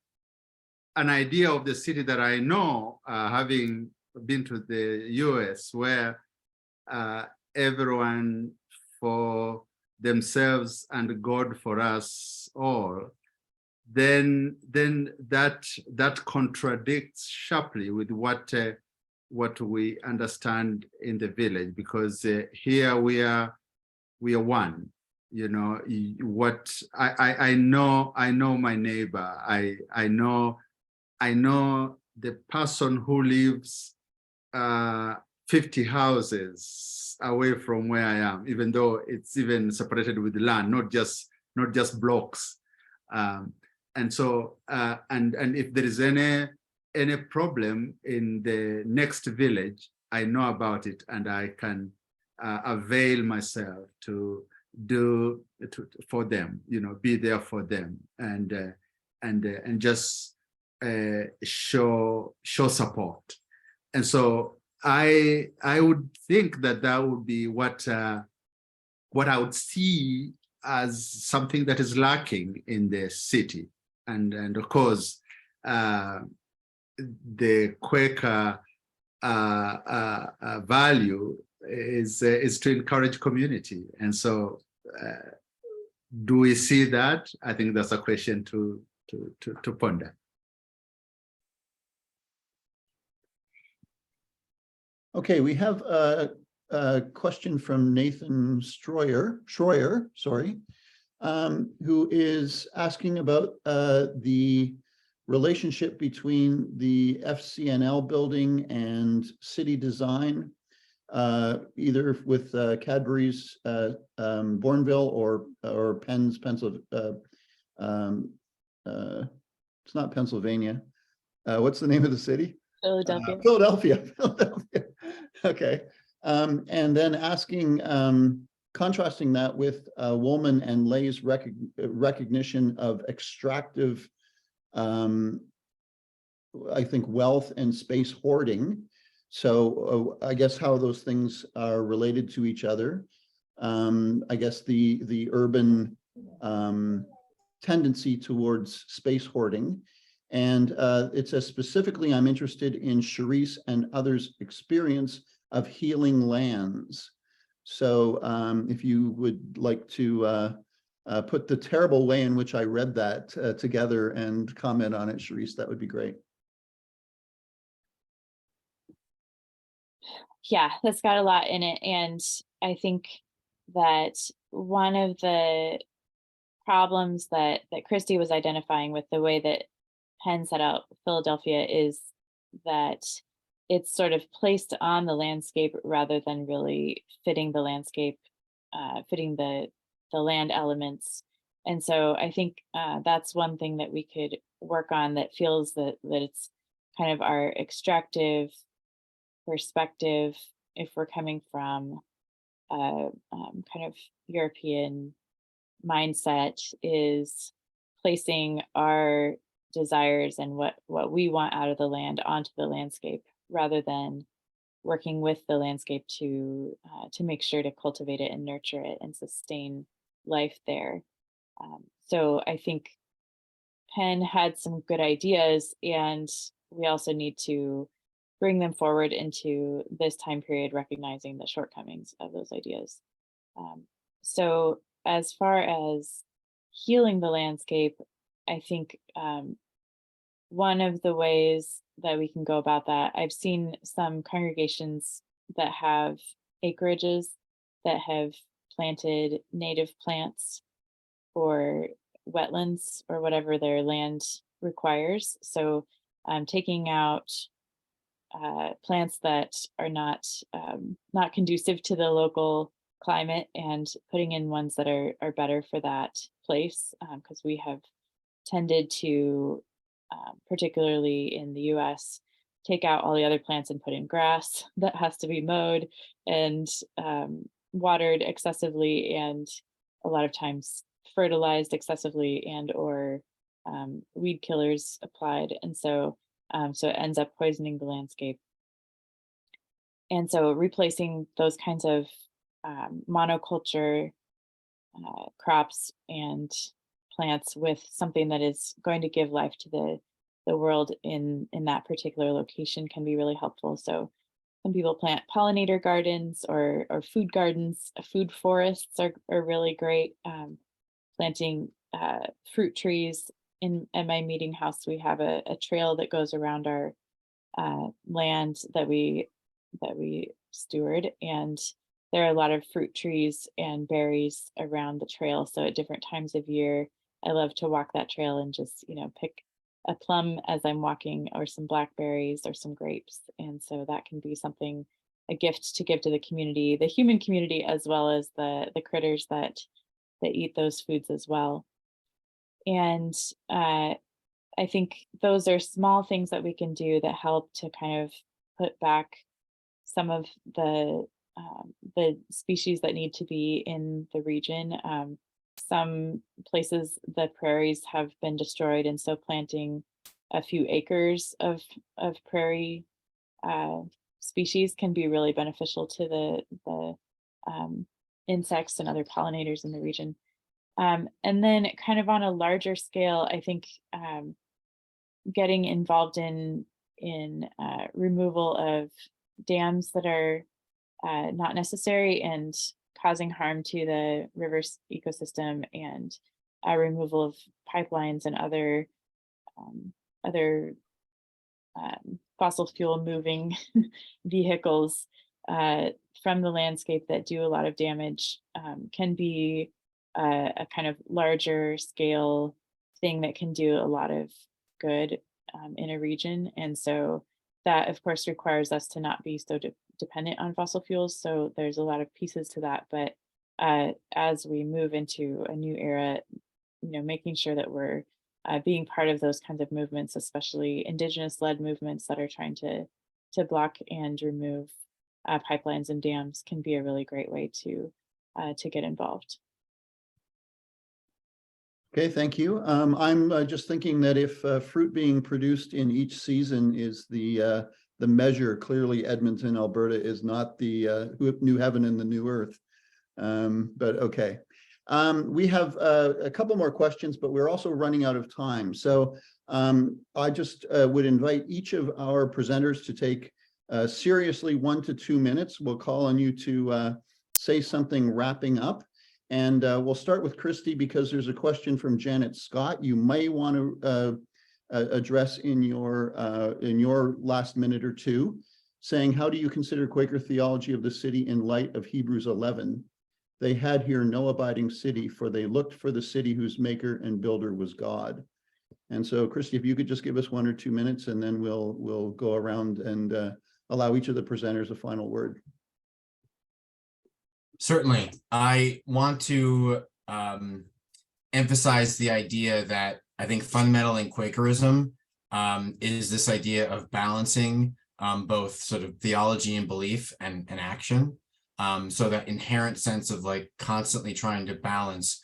an idea of the city that I know, having been to the US, where everyone for themselves and God for us all, then that contradicts sharply with what we understand in the village, because here we are one. You know what I know my neighbor. I know the person who lives 50 houses away from where I am, even though it's even separated with land, not just blocks. And so and if there is any problem in the next village, I know about it, and I can avail myself to do for them, be there for them, and just show support. And so I would think that would be what I would see as something that is lacking in the city, and of course the Quaker value is to encourage community. And so do we see that? I think that's a question to ponder. Okay, we have a question from Nathan Schroyer, sorry, who is asking about the relationship between the FCNL building and city design, either with Cadbury's Bourneville or Penn's Pennsylvania. It's not Pennsylvania. What's the name of the city? Philadelphia. Philadelphia. Okay. And then asking, contrasting that with Woolman and Lay's recognition of extractive, I think, wealth and space hoarding. So I guess how those things are related to each other. I guess the urban tendency towards space hoarding. And it says specifically, I'm interested in Cherice and others' experience of healing lands. So if you would like to put the terrible way in which I read that together and comment on it, Cherice, that would be great. Yeah, that's got a lot in it. And I think that one of the problems that Christy was identifying with the way that Penn set out Philadelphia is that it's sort of placed on the landscape rather than really fitting the landscape, fitting the land elements. And so I think that's one thing that we could work on that feels that it's kind of our extractive perspective if we're coming from kind of European mindset, is placing our desires and what we want out of the land onto the landscape rather than working with the landscape to make sure to cultivate it and nurture it and sustain life there. So I think Penn had some good ideas, and we also need to bring them forward into this time period, recognizing the shortcomings of those ideas. So as far as healing the landscape, I think one of the ways that we can go about that, I've seen some congregations that have acreages that have planted native plants for wetlands or whatever their land requires. So taking out plants that are not conducive to the local climate and putting in ones that are better for that place, because we have tended to, particularly in the US, take out all the other plants and put in grass that has to be mowed and watered excessively, and a lot of times fertilized excessively, and or weed killers applied. And so so it ends up poisoning the landscape. And so replacing those kinds of monoculture crops and plants with something that is going to give life to the world in that particular location can be really helpful. So some people plant pollinator gardens or food gardens. Food forests are really great. Planting fruit trees. At my meeting house, we have a trail that goes around our land that we steward, and there are a lot of fruit trees and berries around the trail. So at different times of year, I love to walk that trail and just pick a plum as I'm walking, or some blackberries or some grapes. And so that can be something, a gift to give to the community, the human community, as well as the critters that eat those foods as well. And I think those are small things that we can do that help to kind of put back some of the the species that need to be in the region. Some places the prairies have been destroyed, and so planting a few acres of prairie species can be really beneficial to the insects and other pollinators in the region. And then kind of on a larger scale, I think getting involved in removal of dams that are not necessary and causing harm to the river's ecosystem, and removal of pipelines and other fossil fuel moving vehicles from the landscape that do a lot of damage can be a kind of larger scale thing that can do a lot of good in a region. And so that, of course, requires us to not be so dependent on fossil fuels. So there's a lot of pieces to that. But as we move into a new era, making sure that we're being part of those kinds of movements, especially indigenous-led movements that are trying to block and remove pipelines and dams, can be a really great way to get involved. Okay, thank you. I'm just thinking that if fruit being produced in each season is the measure, clearly Edmonton, Alberta is not the new heaven and the new earth. But okay. We have a couple more questions, but we're also running out of time. So I just would invite each of our presenters to take seriously 1 to 2 minutes. We'll call on you to say something wrapping up. And we'll start with Christy, because there's a question from Janet Scott you may want to address in your last minute or two, saying, how do you consider Quaker theology of the city in light of Hebrews 11? They had here no abiding city, for they looked for the city whose maker and builder was God. And so, Christy, if you could just give us 1 or 2 minutes, and then we'll go around and allow each of the presenters a final word. Certainly. I want to emphasize the idea that I think fundamental in Quakerism is this idea of balancing both sort of theology and belief and action. So that inherent sense of like constantly trying to balance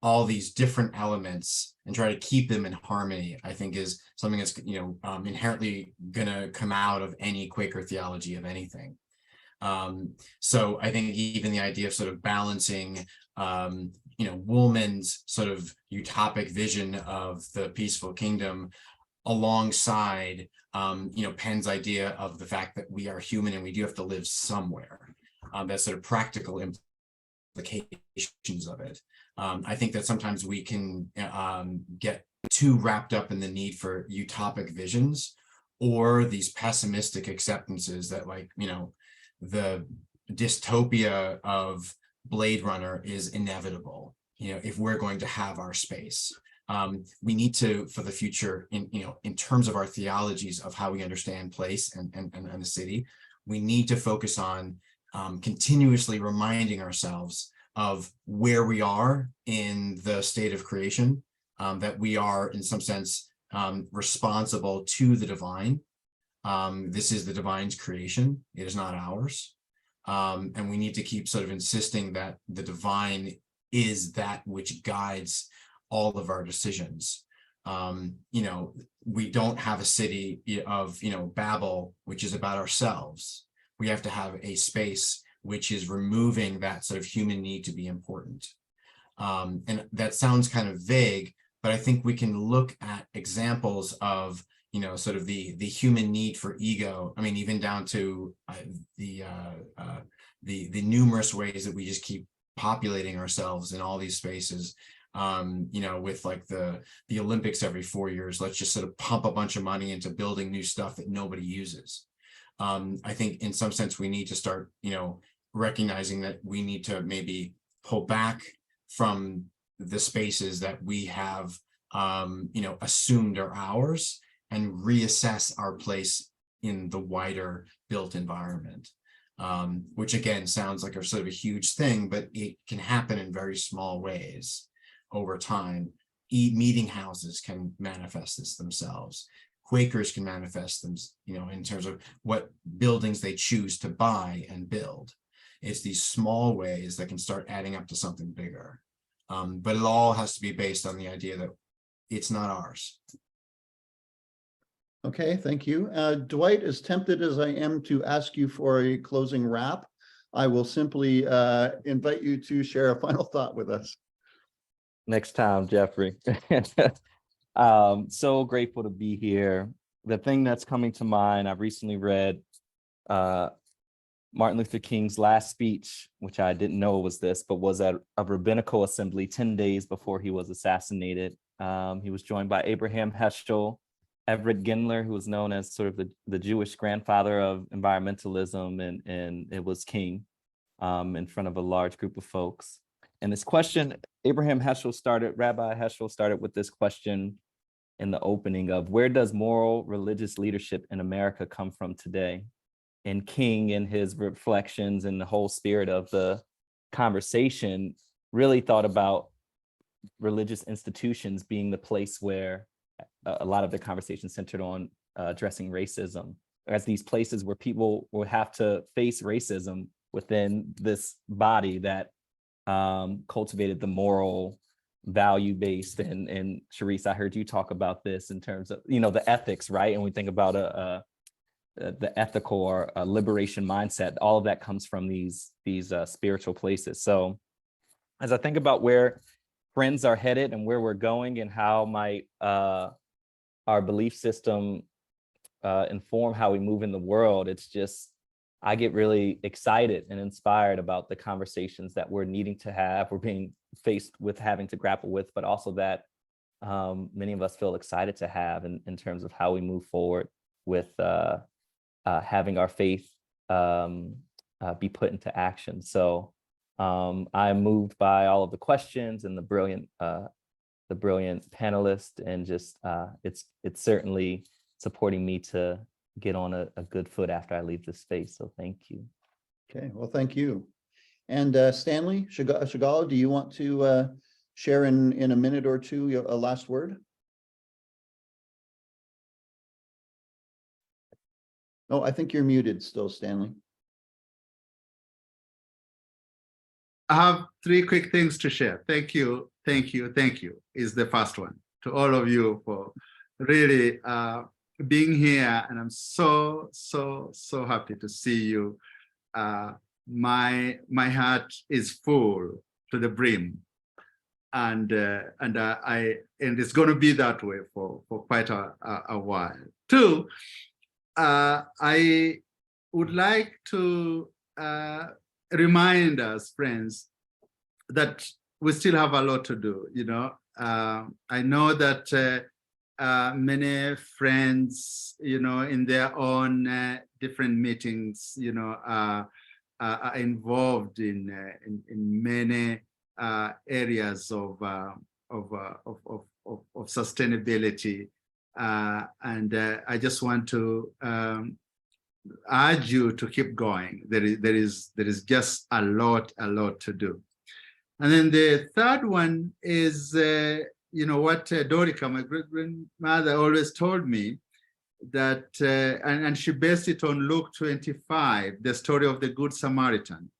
all these different elements and try to keep them in harmony, I think is something that's inherently going to come out of any Quaker theology of anything. So I think even the idea of sort of balancing, Woolman's sort of utopic vision of the peaceful kingdom alongside, Penn's idea of the fact that we are human and we do have to live somewhere. That sort of practical implications of it. I think that sometimes we can get too wrapped up in the need for utopic visions or these pessimistic acceptances that, like, the dystopia of Blade Runner is inevitable, if we're going to have our space. We need to, for the future, in terms of our theologies of how we understand place and the city, we need to focus on continuously reminding ourselves of where we are in the state of creation, that we are in some sense responsible to the divine. This is the divine's creation. It is not ours. And we need to keep sort of insisting that the divine is that which guides all of our decisions. We don't have a city of, Babel, which is about ourselves. We have to have a space which is removing that sort of human need to be important. And that sounds kind of vague, but I think we can look at examples of sort of the human need for ego. I mean, even down to the numerous ways that we just keep populating ourselves in all these spaces. With like the Olympics every 4 years, let's just sort of pump a bunch of money into building new stuff that nobody uses. I think in some sense we need to start, recognizing that we need to maybe pull back from the spaces that we have, assumed are ours, and reassess our place in the wider built environment, which again sounds like a sort of a huge thing, but it can happen in very small ways over time. Meeting houses can manifest this themselves. Quakers can manifest them, in terms of what buildings they choose to buy and build. It's these small ways that can start adding up to something bigger. But it all has to be based on the idea that it's not ours. Okay, thank you. Dwight, as tempted as I am to ask you for a closing wrap, I will simply invite you to share a final thought with us. Next time, Jeffrey. So grateful to be here. The thing that's coming to mind, I've recently read Martin Luther King's last speech, which I didn't know was this, but was at a rabbinical assembly 10 days before he was assassinated. He was joined by Abraham Heschel, Everett Gendler, who was known as sort of the Jewish grandfather of environmentalism, and it was King in front of a large group of folks. And this question, Rabbi Heschel started with this question in the opening of, where does moral religious leadership in America come from today? And King, in his reflections and the whole spirit of the conversation, really thought about religious institutions being the place where a lot of the conversation centered on addressing racism, as these places where people will have to face racism within this body that cultivated the moral, value-based, and Cherice, I heard you talk about this in terms of, the ethics, right? And we think about the ethical or liberation mindset. All of that comes from these spiritual places. So as I think about where friends are headed and where we're going and how might our belief system inform how we move in the world, it's just, I get really excited and inspired about the conversations that we're needing to have, we're being faced with having to grapple with, but also that many of us feel excited to have in terms of how we move forward with having our faith be put into action. So I'm moved by all of the questions and the brilliant panelists, and just it's certainly supporting me to get on a good foot after I leave this space. So thank you. Okay, well, thank you. And Stanley, Chagala, do you want to share in a minute or two a last word? Oh, I think you're muted still, Stanley. I have 3 quick things to share. Thank you is the first one, to all of you for really being here. And I'm so happy to see you. My heart is full to the brim. And it's going to be that way for quite a while. 2, I would like to remind us, friends, that we still have a lot to do. I know that many friends, in their own different meetings, are involved in many areas of sustainability, and I just want to urge you to keep going. There is just a lot to do. And then the third one is, what Dorica, my great-grandmother, always told me, that, and she based it on Luke 25, the story of the Good Samaritan,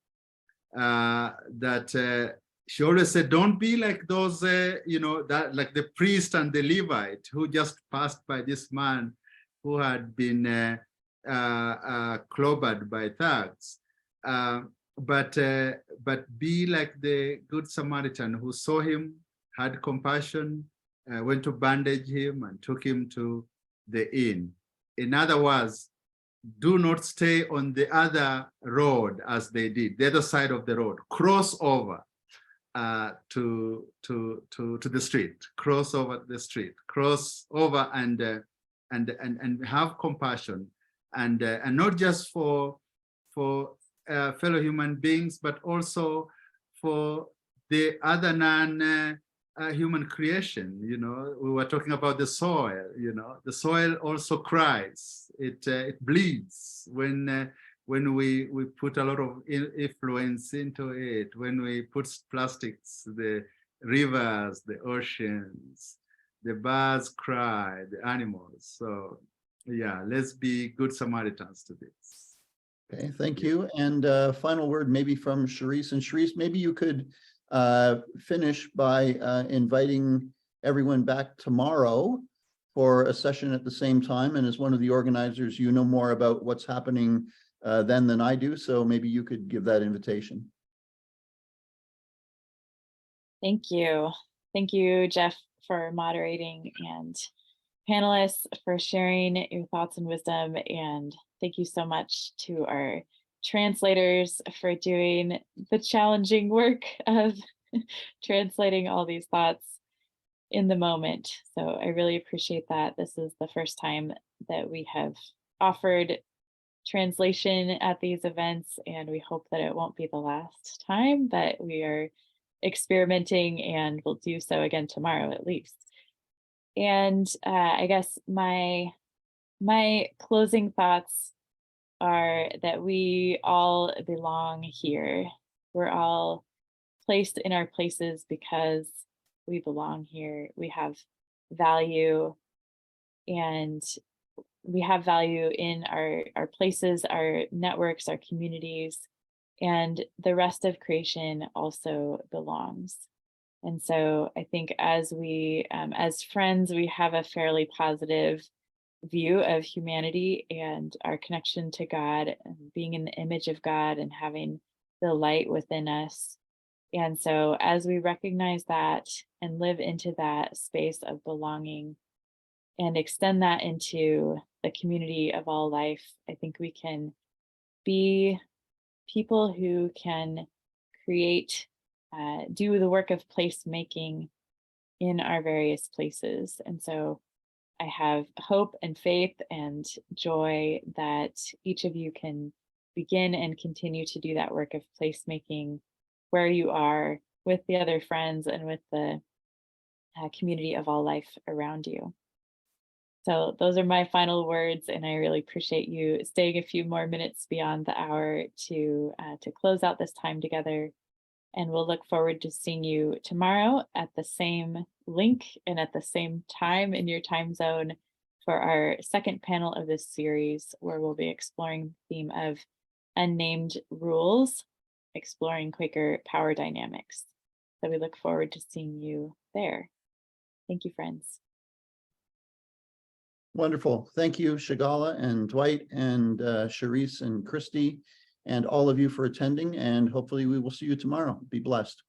that she always said, don't be like those, that like the priest and the Levite who just passed by this man who had been clobbered by thugs, but be like the Good Samaritan who saw him, had compassion, went to bandage him and took him to the inn. In other words, do not stay on the other road as they did, the other side of the road. Cross over to the street. Cross over the street. Cross over and have compassion, and not just for fellow human beings, but also for the other human creation. We were talking about the soil. The soil also cries. It bleeds when we put a lot of influence into it. When we put plastics, the rivers, the oceans, the birds cry, the animals. So yeah, let's be good Samaritans to this. Okay, thank you. And final word maybe from Cherice. And Cherice, maybe you could finish by inviting everyone back tomorrow for a session at the same time. And as one of the organizers, you know more about what's happening then than I do. So maybe you could give that invitation. Thank you. Thank you, Jeff, for moderating, and panelists for sharing your thoughts and wisdom. And thank you so much to our translators for doing the challenging work of translating all these thoughts in the moment. So I really appreciate that. This is the first time that we have offered translation at these events, and we hope that it won't be the last time that we are experimenting, and we'll do so again tomorrow at least. And I guess my closing thoughts are that we all belong here. We're all placed in our places because we belong here. We have value, and we have value in our places, our networks, our communities, and the rest of creation also belongs. And so I think as we, as friends, we have a fairly positive view of humanity and our connection to God, and being in the image of God and having the light within us. And so as we recognize that and live into that space of belonging and extend that into the community of all life, I think we can be people who can create, do the work of placemaking in our various places. And so I have hope and faith and joy that each of you can begin and continue to do that work of placemaking where you are, with the other friends and with the community of all life around you. So those are my final words, and I really appreciate you staying a few more minutes beyond the hour to close out this time together. And we'll look forward to seeing you tomorrow at the same link and at the same time in your time zone for our second panel of this series, where we'll be exploring the theme of unnamed rules, exploring Quaker power dynamics. So we look forward to seeing you there. Thank you, friends. Wonderful. Thank you, Chagala and Dwight and Cherice and Christy, and all of you for attending. And hopefully we will see you tomorrow. Be blessed.